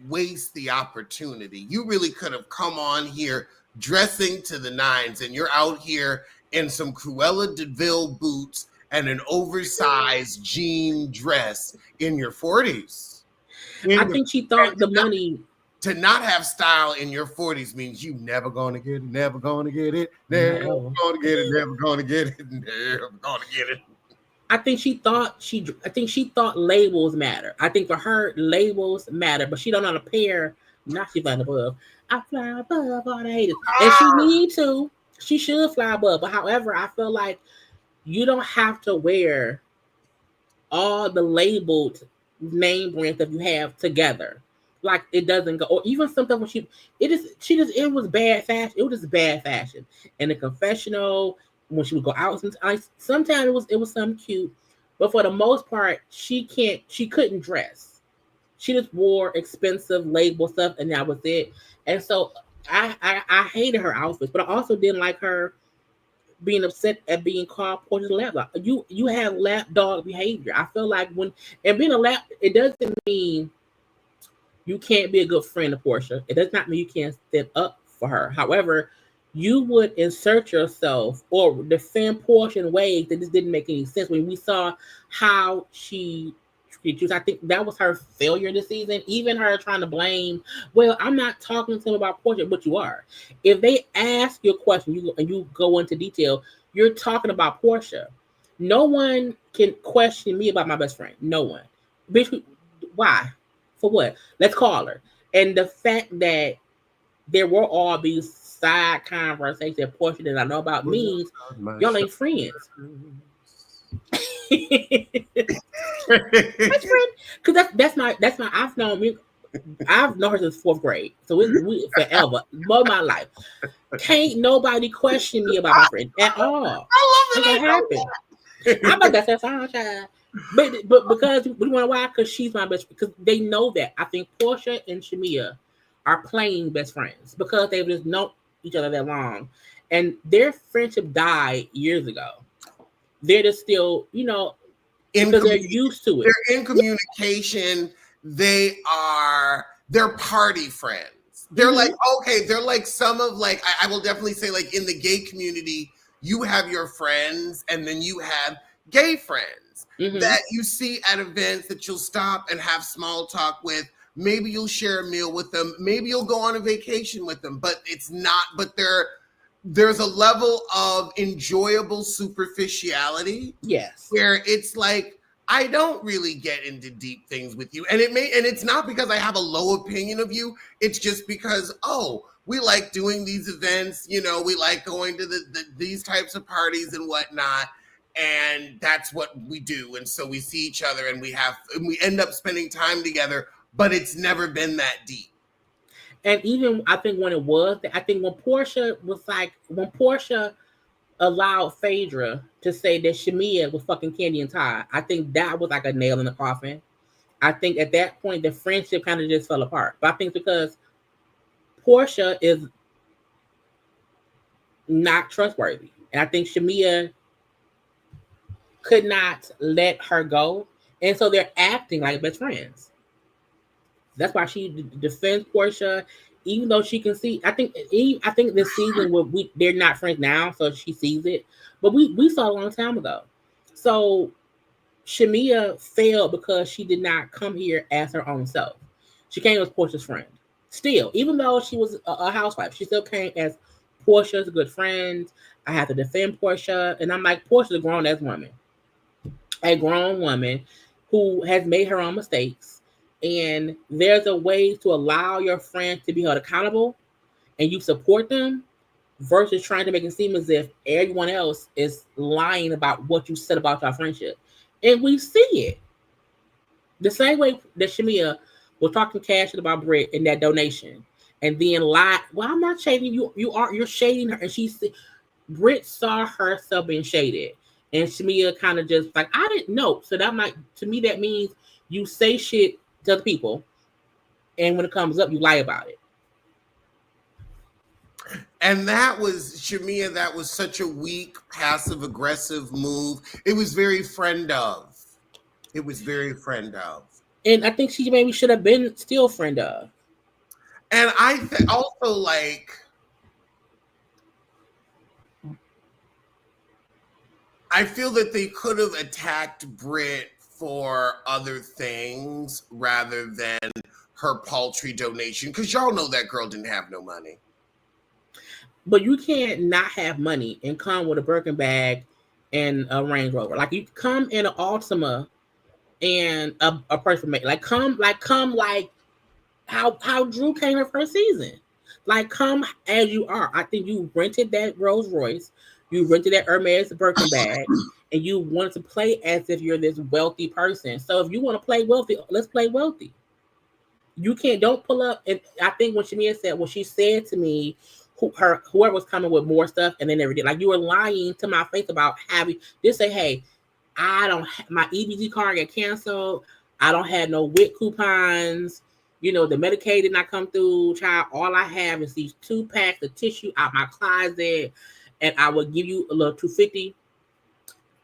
waste the opportunity. You really could have come on here dressing to the nines, and you're out here in some Cruella de Vil boots and an oversized jean dress in your 40s. I think she thought the money... To not have style in your 40s means you never gonna get it, never gonna get it, never gonna get it, never gonna get it, never gonna get it. I think she thought labels matter. I think for her, labels matter, but she don't know how to pair. Not she flying above. I fly above all the haters. And she need to. She should fly above. But however, I feel like you don't have to wear all the labeled name brands that you have together. Like it doesn't go, or even something when it was bad fashion. It was just bad fashion. In the confessional, when she would go out, sometimes it was something cute, but for the most part, she couldn't dress. She just wore expensive label stuff, and that was it. And so I hated her outfits, but I also didn't like her being upset at being called Porscha's lapdog. You have lapdog behavior. I feel like being a lap, it doesn't mean you can't be a good friend of Porsha. It does not mean you can't stand up for her. However, you would insert yourself or defend Porsha in ways that just didn't make any sense. When we saw how she treated, I think that was her failure this season. Even her trying to blame, well, I'm not talking to him about Porsha, but you are. If they ask you a question, you go into detail, you're talking about Porsha. No one can question me about my best friend. No one. Bitch, why? For what? Let's call her. And the fact that there were all these side conversations that Porsha that I know about means y'all ain't friends. Best friend, because that's my I've known her since 4th grade, so we forever, love my life. Can't nobody question me about my friend at all. I love it. Happen. I'm like that's sunshine. But because we want to why? Because she's my best. Because they know that. I think Porsha and Shamia are playing best friends because they've just known each other that long, and their friendship died years ago. They're just still, because they're used to it. They're in communication. They're party friends. They're like, okay, they're like some of like I will definitely say like in the gay community, you have your friends, and then you have gay friends. That you see at events that you'll stop and have small talk with. Maybe you'll share a meal with them. Maybe you'll go on a vacation with them, but there's a level of enjoyable superficiality. Yes. Where it's like, I don't really get into deep things with you. And it's not because I have a low opinion of you. It's just because, we like doing these events, we like going to these types of parties and whatnot. and that's what we do. And so we see each other and we end up spending time together, but it's never been that deep. And even I think when it was, I think when Porsha allowed Phaedra to say that Shamia was fucking Candy and Todd, I think that was like a nail in the coffin. I think at that point the friendship kind of just fell apart. But I think because Porsha is not trustworthy, and I think Shamia could not let her go, and so they're acting like best friends. That's why she defends Porsha, even though she can see. I think this season they're not friends now, so she sees it. But we saw a long time ago. So Shamia failed because she did not come here as her own self. She came as Porsha's friend. Still, even though she was a housewife, she still came as Porsha's good friend. I have to defend Porsha, and I'm like, Porsha's a grown-ass woman. A grown woman who has made her own mistakes. And there's a way to allow your friends to be held accountable and you support them versus trying to make it seem as if everyone else is lying about what you said about your friendship. And we see it. The same way that Shamia was talking cash about Britt in that donation and then lied. Well, I'm not shading you. You're shading her. And Britt saw herself being shaded. And Shamia kind of just like, I didn't know. So to me, that means you say shit to other people, and when it comes up, you lie about it. And that was Shamia. That was such a weak, passive-aggressive move. It was very friend of. And I think she maybe should have been still friend of. And I also like. I feel that they could have attacked Britt for other things rather than her paltry donation, because y'all know that girl didn't have no money. But you can't not have money and come with a Birkin bag and a Range Rover. Like you come in an Altima and a person come how Drew came her first season. Like come as you are. I think you rented that Rolls Royce, you rented that Hermes Birkin bag, and you wanted to play as if you're this wealthy person. So if you want to play wealthy, let's play wealthy. You don't pull up. And I think when Shamia said, well, she said to me, whoever was coming with more stuff, and they never did. Like you were lying to my face about having. Just say, hey, my EBT card got canceled. I don't have no WIC coupons. The Medicaid did not come through, child. All I have is these 2 packs of tissue out my closet, and I will give you a little $250.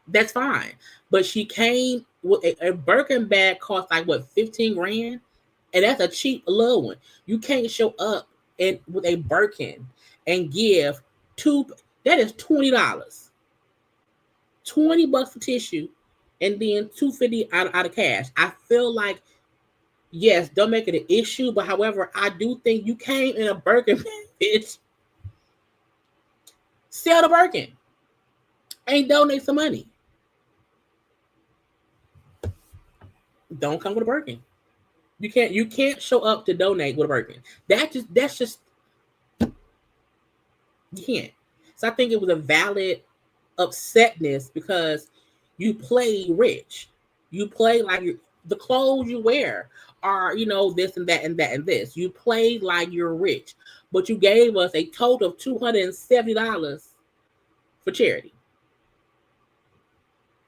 That's fine. But she came with a Birkin bag cost like what, 15 grand? And that's a cheap little one. You can't show up with a Birkin and give that is $20. $20 for tissue and then $250 out of cash. I feel like, yes, don't make it an issue, but however, I do think you came in a Birkin, bitch. Sell the Birkin and donate some money. Don't come with a Birkin. You can't show up to donate with a Birkin. That's just you can't. So I think it was a valid upsetness because you play rich. You play like the clothes you wear are, this and that and that and this. You play like you're rich, but you gave us a total of $270 for charity.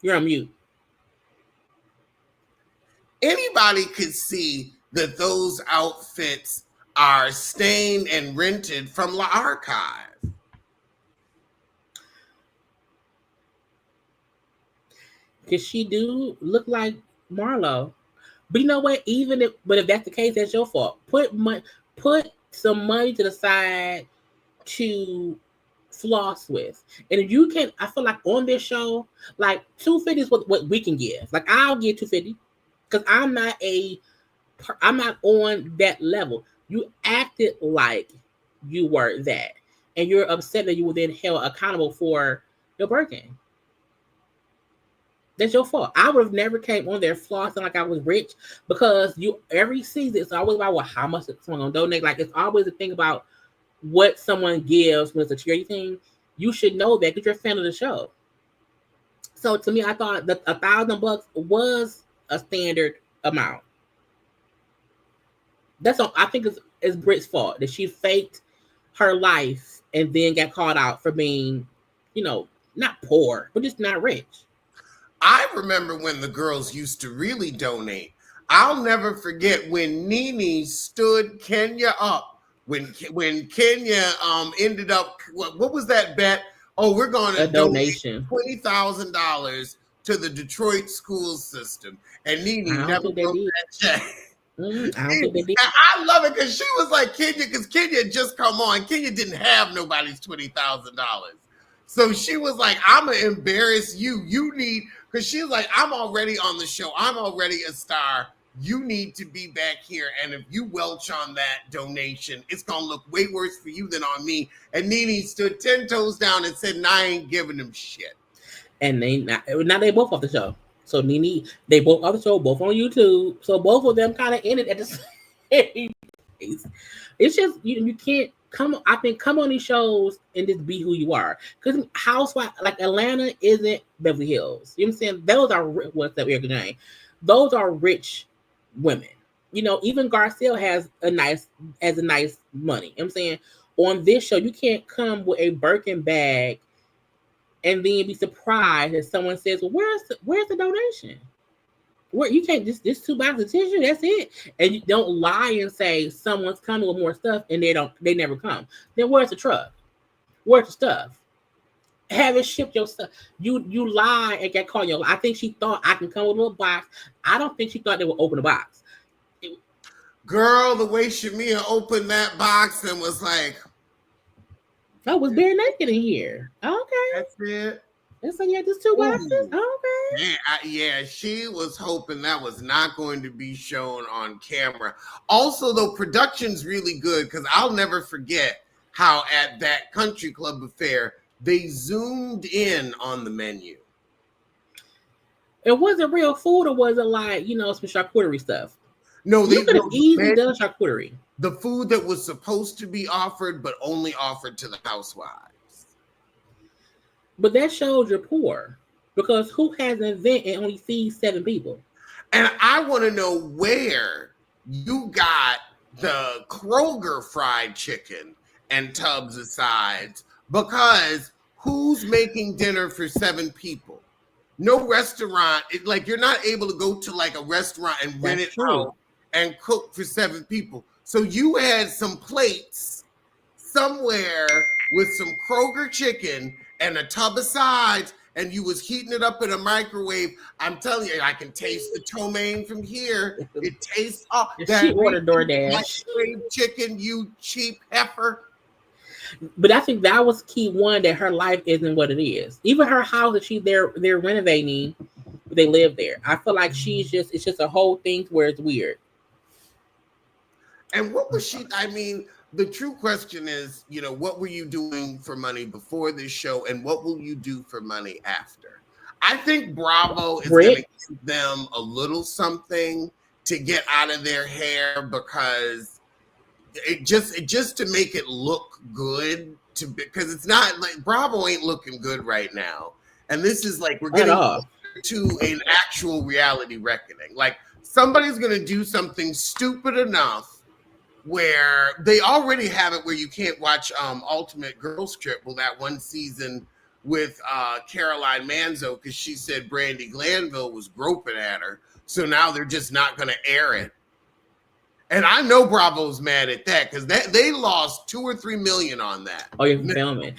You're on mute. Anybody could see that those outfits are stained and rented from the archive. Because she do look like Marlo. But you know what? If that's the case, that's your fault. Put some money to the side to floss with. And if you can, I feel like on this show, like $250 is what we can give. Like I'll give $250 because I'm not on that level. You acted like you were that, and you're upset that you were then held accountable for your Birkin. That's your fault. I would have never came on there flossing like I was rich because every season it's always about how much someone gonna donate. Like it's always a thing about what someone gives when it's a charity thing. You should know that because you're a fan of the show. So to me, I thought that $1,000 was a standard amount. That's all. I think it's Britt's fault that she faked her life and then got called out for being, not poor, but just not rich. I remember when the girls used to really donate. I'll never forget when Nene stood Kenya up. When Kenya ended up, what was that bet? Oh, we're going to A donate donation. $20,000 to the Detroit school system, and I Nene don't never think they wrote did. that check. I don't think they did. And I love it because she was like Kenya, because Kenya had just come on. Kenya didn't have nobody's $20,000. So she was like, I'm going to embarrass you. You need, because she's like, I'm already on the show. I'm already a star. You need to be back here. And if you welch on that donation, it's going to look way worse for you than on me. And Nene stood 10 toes down and said, nah, I ain't giving them shit. And now they both off the show. So Nene, they both off the show, both on YouTube. So both of them kind of ended at the same place. It's just you can't come. I think come on these shows and just be who you are. Because housewife like Atlanta isn't Beverly Hills. You know what I'm saying? Those are what's that weird name? Those are rich women. Even Garcelle has a nice money. You know what I'm saying? On this show, you can't come with a Birkin bag and then be surprised if someone says, "Well, where's the donation? Where you can't just 2 boxes of tissue, that's it." And you don't lie and say someone's coming with more stuff and they never come. Then where's the truck? Where's the stuff? Have it shipped your stuff. You lie and get caught. I think she thought I can come with a little box. I don't think she thought they would open the box. Girl, the way Shamia opened that box and was like, I was bare naked in here. Okay. that's it. It's like, yeah, just 2 boxes. Okay. Yeah, she was hoping that was not going to be shown on camera. Also, though, production's really good because I'll never forget how at that country club affair, they zoomed in on the menu. It wasn't real food, or was it like, some charcuterie stuff? No, you could have easily done charcuterie. The food that was supposed to be offered, but only offered to the housewives. But that shows you're poor, because who has an event and only feeds 7 people? And I want to know where you got the Kroger fried chicken and tubs of sides, because who's making dinner for 7 people? No restaurant. You're not able to go to like a restaurant and rent it out and cook for 7 people. So you had some plates somewhere with some Kroger chicken and a tub of sides, and you was heating it up in a microwave. I'm telling you, I can taste the ptomaine from here. It tastes that she ordered DoorDash. Microwave chicken, you cheap heifer. But I think that was key one, that her life isn't what it is. Even her house that they're renovating, they live there. I feel like it's just a whole thing where it's weird. And what was she? I mean, the true question is, what were you doing for money before this show, and what will you do for money after? I think Bravo is going to give them a little something to get out of their hair, because it just to make it look good, because it's not like Bravo ain't looking good right now, and this is like we're getting to an actual reality reckoning. Like somebody's going to do something stupid enough where they already have it where you can't watch Ultimate Girls Trip. Well, that one season with Caroline Manzo, because she said Brandy Glanville was groping at her. So now they're just not going to air it. And I know Bravo's mad at that, because they lost $2 or $3 million on that. Oh, you're filming.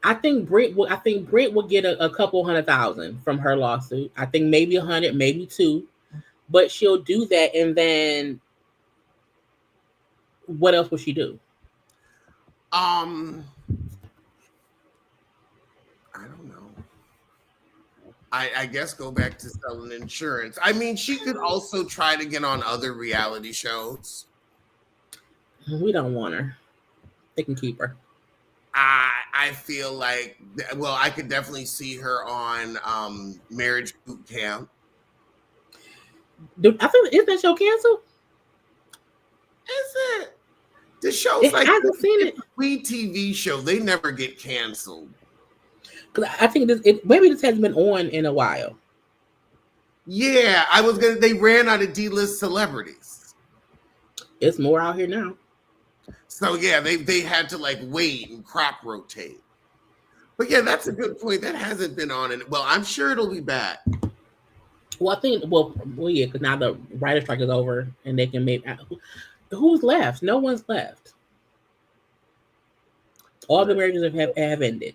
I think Britt will get a couple $100,000 from her lawsuit. I think maybe 100, maybe 2, but she'll do that, and then what else will she do? I don't know. I guess go back to selling insurance. I mean, she could also try to get on other reality shows. We don't want her. They can keep her. I feel like, well, I could definitely see her on Marriage Boot Camp. I think, is that show canceled? Is it? The show's I haven't seen it. It's a free TV show. They never get canceled. Because I think maybe this hasn't been on in a while. Yeah, they ran out of D-list celebrities. It's more out here now. So yeah, they had to like wait and crop rotate. But yeah, that's a good point. That hasn't been on it. Well, I'm sure it'll be back. Well, I think yeah, because now the writer strike is over and they can make who's left? No one's left. All the marriages have ended.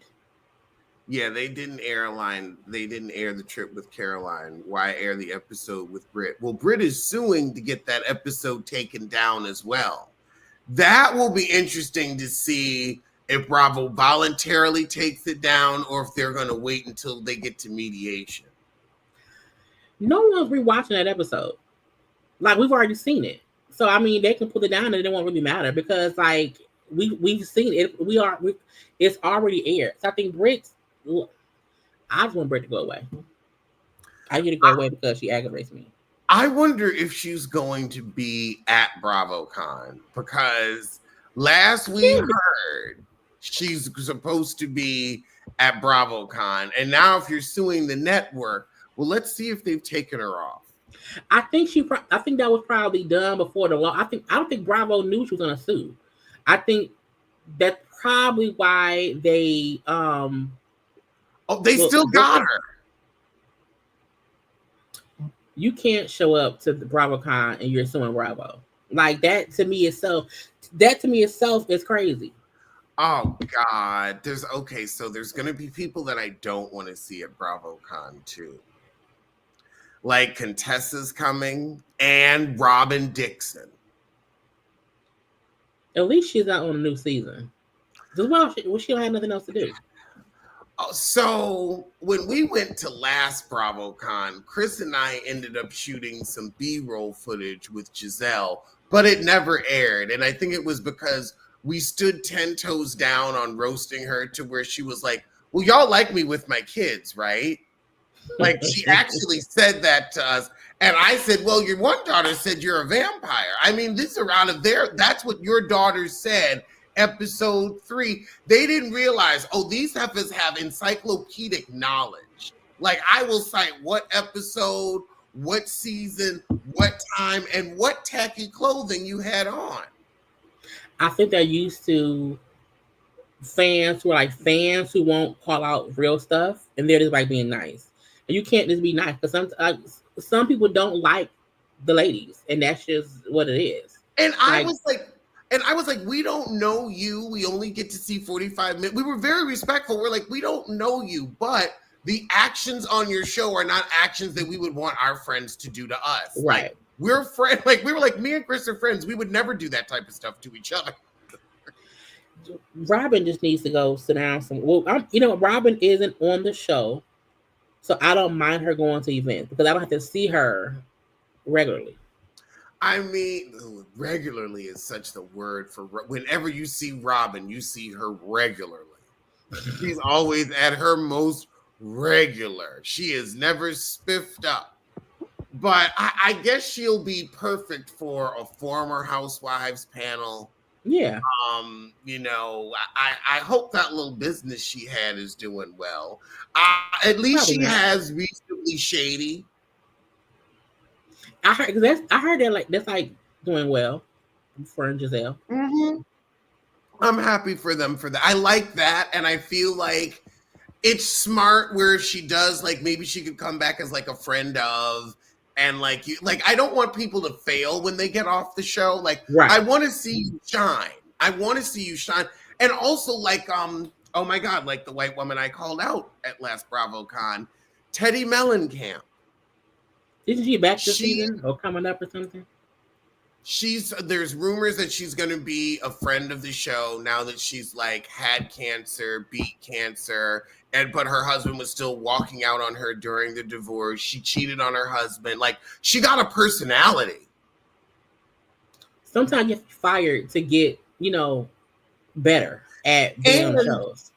Yeah, they didn't air the trip with Caroline. Why air the episode with Britt? Well, Britt is suing to get that episode taken down as well. That will be interesting to see if Bravo voluntarily takes it down or if they're going to wait until they get to mediation. No one's rewatching that episode. Like, we've already seen it. So, I mean, they can put it down and it won't really matter because, like, we've seen it. It's already aired. So, I think I just want Britt to go away. I need to go away because she aggravates me. I wonder if she's going to be at BravoCon because last we heard she's supposed to be at BravoCon, and now if you're suing the network, well, let's see if they've taken her off. I think that was probably done before the law. I don't think Bravo knew she was going to sue. I think that's probably why they they still got her. You can't show up to the BravoCon and you're suing Bravo. Like that to me itself is crazy. Oh God. So there's gonna be people that I don't want to see at BravoCon too. Like Contessa's coming and Robin Dixon. At least she's not on a new season. Well, she don't have nothing else to do. So when we went to last BravoCon, Chris and I ended up shooting some B-roll footage with Giselle, but it never aired. And I think it was because we stood 10 toes down on roasting her to where she was like, well, y'all like me with my kids, right? Like she actually said that to us. And I said, well, your one daughter said you're a vampire. I mean, these are out of there. That's what your daughter said. Episode 3, they didn't realize, these heifers have encyclopedic knowledge. Like I will cite what episode, what season, what time, and what tacky clothing you had on. I think they're used to fans who won't call out real stuff, and they're just like being nice. And you can't just be nice because some people don't like the ladies, and that's just what it is. And I was like, we don't know you. We only get to see 45 minutes. We were very respectful. We're like, we don't know you, but the actions on your show are not actions that we would want our friends to do to us. Right. Like, we're friends. Like, we were like, me and Chris are friends. We would never do that type of stuff to each other. Robin just needs to go sit down. Robin isn't on the show, so I don't mind her going to events because I don't have to see her regularly. I mean, regularly is such the word for whenever you see Robin, you see her regularly. She's always at her most regular. She is never spiffed up. But I guess she'll be perfect for a former Housewives panel. Yeah. I hope that little business she had is doing well. At least she has reasonably shady. I heard that's like doing well for Giselle. Mm-hmm. I'm happy for them for that. I like that, and I feel like it's smart where if she does, like maybe she could come back as like a friend of, and like I don't want people to fail when they get off the show. Like right. I want to see you shine. I want to see you shine, and also like oh my God, like the white woman I called out at last BravoCon, Teddy Mellencamp. Isn't she back this season or coming up or something? There's rumors that she's going to be a friend of the show now that she's like had cancer, beat cancer, but her husband was still walking out on her during the divorce. She cheated on her husband. Like she got a personality. Sometimes you have to be fired to get, better at being on shows.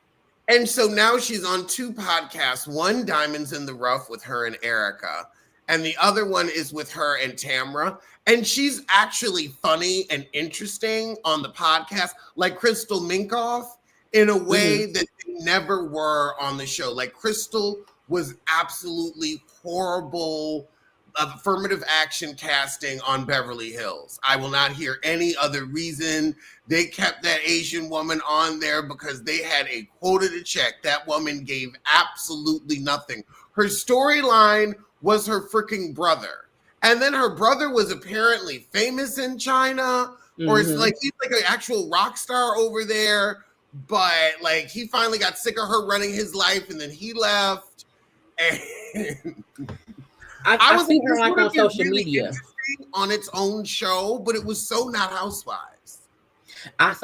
And so now she's on 2 podcasts. One, Diamonds in the Rough with her and Erica. And the other one is with her and Tamra. And she's actually funny and interesting on the podcast, like Crystal Minkoff, in a way that they never were on the show. Like Crystal was absolutely horrible affirmative action casting on Beverly Hills. I will not hear any other reason. They kept that Asian woman on there because they had a quota to check. That woman gave absolutely nothing. Her storyline was her freaking brother. And then her brother was apparently famous in China, or it's like he's like an actual rock star over there. But like he finally got sick of her running his life, and then he left. And I see her like on social media on its own show, but it was so not Housewives. I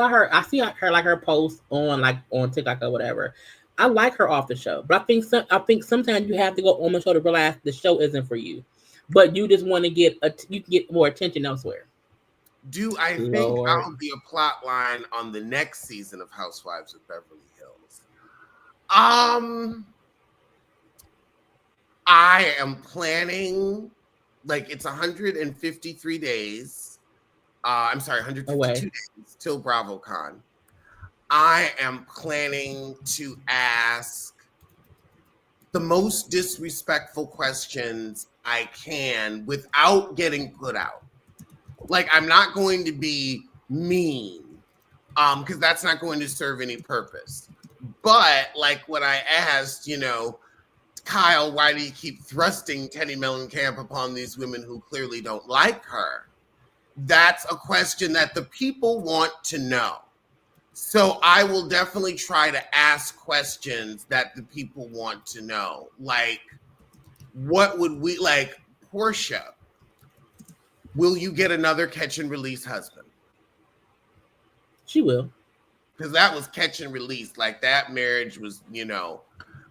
see her like her post on TikTok or whatever. I like her off the show, but I think sometimes you have to go on the show to realize the show isn't for you, but you just want to get more attention elsewhere. Do I think I'll be a plot line on the next season of Housewives of Beverly Hills? I am planning, like it's 153 days. I'm sorry, 152 days till BravoCon. I am planning to ask the most disrespectful questions I can without getting put out. Like, I'm not going to be mean, because that's not going to serve any purpose. But like when I asked, Kyle, why do you keep thrusting Teddy Mellencamp upon these women who clearly don't like her? That's a question that the people want to know. So I will definitely try to ask questions that the people want to know. Like, what would we like, Porsha? Will you get another catch and release husband? She will. Because that was catch and release. Like that marriage was,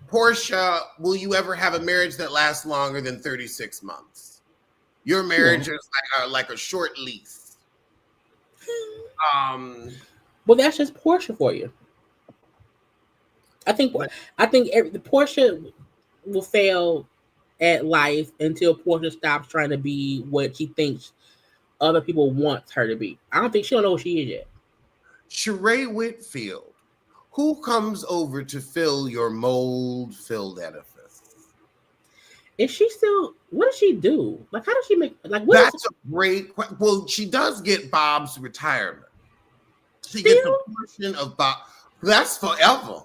Porsha, will you ever have a marriage that lasts longer than 36 months? Your marriage is like a short lease. Well, that's just Porsha for you. I think the Porsha will fail at life until Porsha stops trying to be what she thinks other people want her to be. I don't think she don't know what she is yet. Sheree Whitfield, who comes over to fill your mold-filled edifice? Is she still? What does she do? Like, how does she make? Like, that's a great question. Well, she does get Bob's retirement. She gets a portion of Bob. That's forever.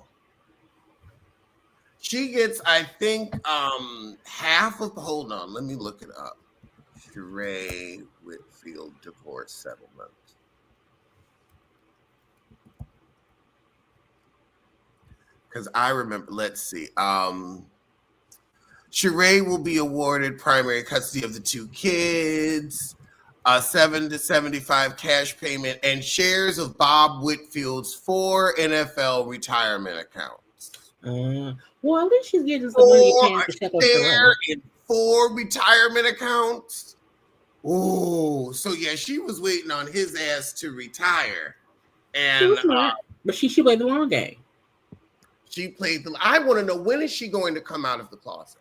She gets, I think, half of. Hold on, let me look it up. Sheree Whitfield divorce settlement. Because I remember, let's see. Sheree will be awarded primary custody of the two kids, 7 to 75 cash payment, and shares of Bob Whitfield's 4 NFL retirement accounts. Well, at least she's getting some money to check on Sheree. In 4 retirement accounts. Oh, so yeah, she was waiting on his ass to retire, and she was smart, but she played the long game. She played the. I want to know, when is she going to come out of the closet?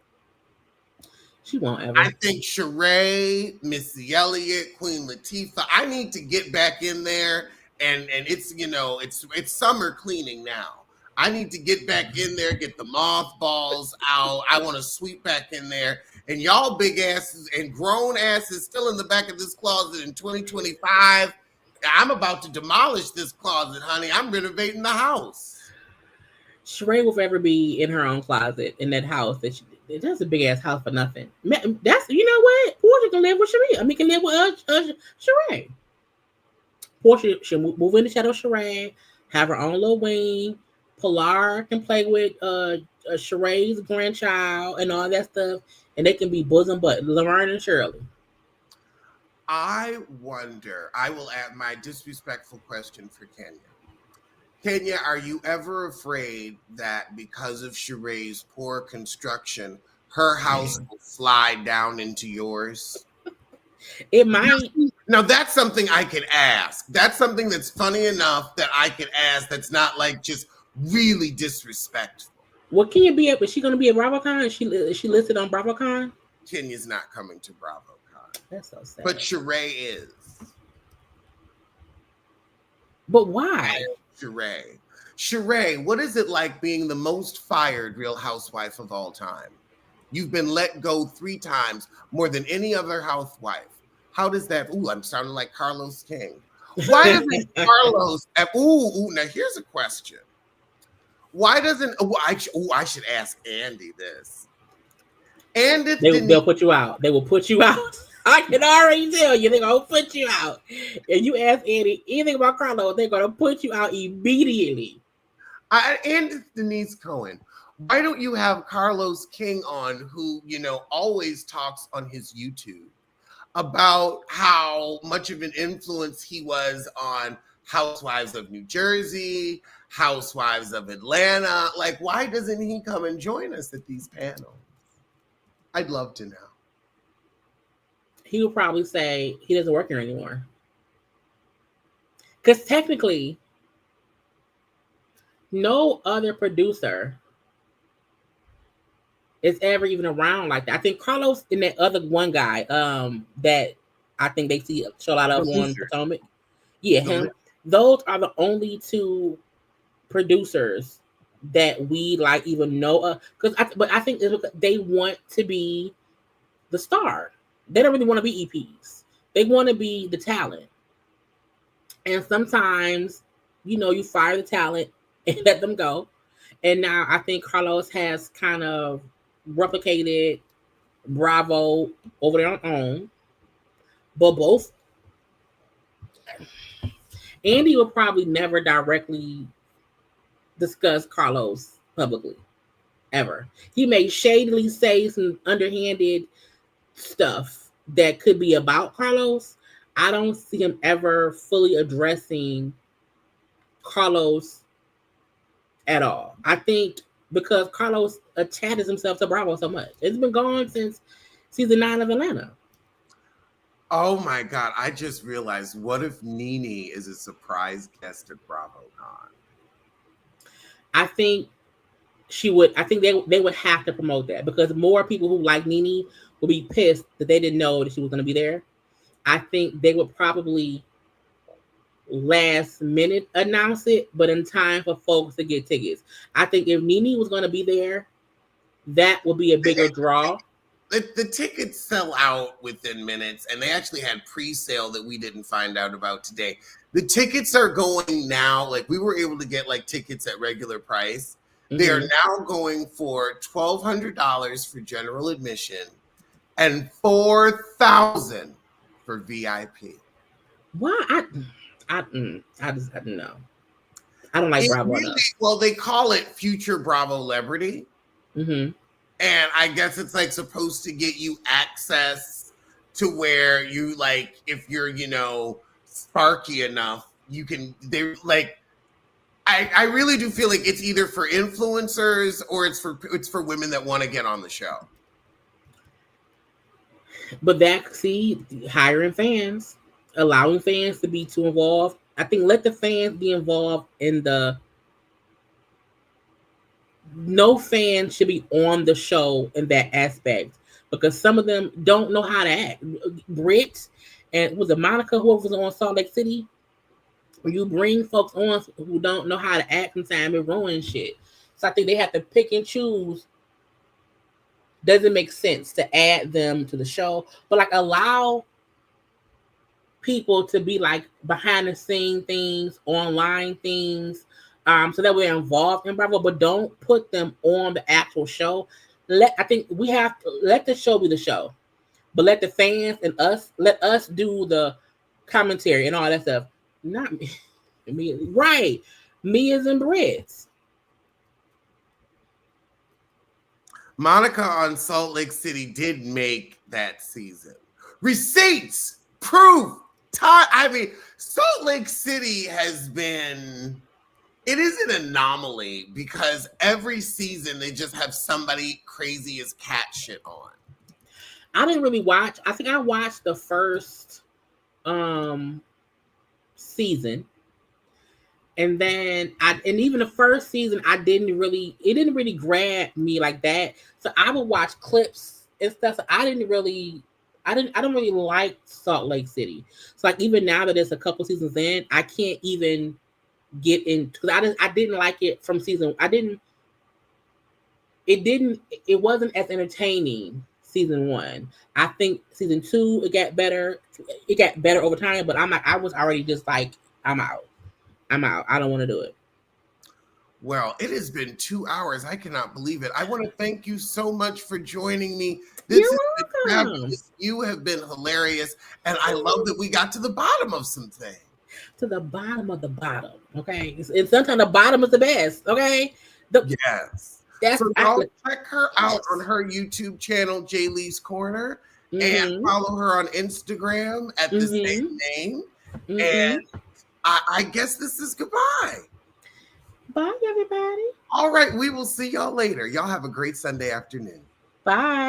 She won't ever. I think Sheree, Missy Elliott, Queen Latifah. I need to get back in there, and it's it's summer cleaning now. I need to get back in there, get the mothballs out. I want to sweep back in there, and y'all big asses and grown asses still in the back of this closet in 2025. I'm about to demolish this closet, honey. I'm renovating the house. Sheree will forever be in her own closet in that house. That's a big ass house for nothing. That's, you know what? Porsha can live with Sheree. I mean, can live with Sheree. Porsha should move in the shadow of Sheree, have her own little wing. Pilar can play with Sheree's grandchild and all that stuff, and they can be bosom butt, Laverne and Shirley. I wonder. I will add my disrespectful question for Kenya. Kenya, are you ever afraid that because of Sheree's poor construction, her house will slide down into yours? It might. Now, that's something I could ask. That's something that's funny enough that I could ask that's not like just really disrespectful. Well, Kenya be at? Is she going to be at BravoCon? Is she listed on BravoCon? Kenya's not coming to BravoCon. That's so sad. But Sheree is. But why? Sheree. Sheree, what is it like being the most fired Real Housewife of all time? You've been let go 3 times, more than any other housewife. How does that? Ooh, I'm sounding like Carlos King. Why doesn't Carlos? Now here's a question. Why doesn't? I should ask Andy this. And if they'll put you out. They will put you out. I can already tell you they're gonna put you out. And you ask Andy anything about Carlos, they're gonna put you out immediately. And Denise Cohen, why don't you have Carlos King on, who always talks on his YouTube about how much of an influence he was on Housewives of New Jersey, Housewives of Atlanta? Like, why doesn't he come and join us at these panels? I'd love to know. He would probably say he doesn't work here anymore. Because technically, no other producer is ever even around like that. I think Carlos and that other one guy, that I think they show a lot of on Potomac. Yeah, him. Those are the only 2 producers that we like even know of. But I think they want to be the star. They don't really want to be EPs. They want to be the talent. And sometimes, you fire the talent and let them go. And now I think Carlos has kind of replicated Bravo over their own. But both, Andy will probably never directly discuss Carlos publicly, ever. He may shadily say some underhanded stuff that could be about Carlos. I don't see him ever fully addressing Carlos at all. I think because Carlos attaches himself to Bravo so much. It's been gone since season 9 of Atlanta. Oh my God, I just realized, what if Nene is a surprise guest at BravoCon? I think she would. I think they would have to promote that, because more people who like Nene would be pissed that they didn't know that she was going to be there. I think they would probably last minute announce it, but in time for folks to get tickets. I think if Nene was going to be there, that would be a bigger draw. The tickets sell out within minutes, and they actually had pre-sale that we didn't find out about today. The tickets are going now. Like, we were able to get tickets at regular price. Mm-hmm. They are now going for $1,200 for general admission and $4,000 for VIP. Why? I just don't know. I don't like Bravo enough. Well, they call it Future Bravo Celebrity. Mm-hmm. And I guess it's supposed to get you access to where you if you're, sparky enough, you can, I really do feel like it's either for influencers or it's for women that want to get on the show. But hiring fans, allowing fans to be too involved. I think let the fans be involved in no fan should be on the show in that aspect, because some of them don't know how to act. Britt and was it Monica, who was on Salt Lake City? When you bring folks on who don't know how to act, sometimes it ruins shit. So I think they have to pick and choose. Doesn't make sense to add them to the show, but allow people to be behind the scene things, online things. So that we're involved in Bravo, but don't put them on the actual show. I think we have to let the show be the show, but let the fans and let us do the commentary and all that stuff. Not me, right? Me as in Brits. Monica on Salt Lake City did make that season. Receipts, proof, time. I mean, Salt Lake City has been. It is an anomaly because every season they just have somebody crazy as cat shit on. I didn't really watch. I think I watched the first season. And then even the first season, it didn't really grab me like that. So I would watch clips and stuff. So I don't really like Salt Lake City. So even now that it's a couple seasons in, I can't even get into, because I didn't like it from season. It wasn't as entertaining season 1. I think season 2 it got better. It got better over time, but I was already just like, I'm out. I don't want to do it. Well, it has been 2 hours. I cannot believe it. I want to thank you so much for joining me. This You're has been welcome. fabulous. You have been hilarious, and I love that we got to the bottom of something. To the bottom of the bottom, okay? And sometimes the bottom is the best, okay? Yes. That's So y'all check her out on her YouTube channel, Jay Lee's Corner, and follow her on Instagram at the same name. And I guess this is goodbye. Bye, everybody. All right, we will see y'all later. Y'all have a great Sunday afternoon. Bye.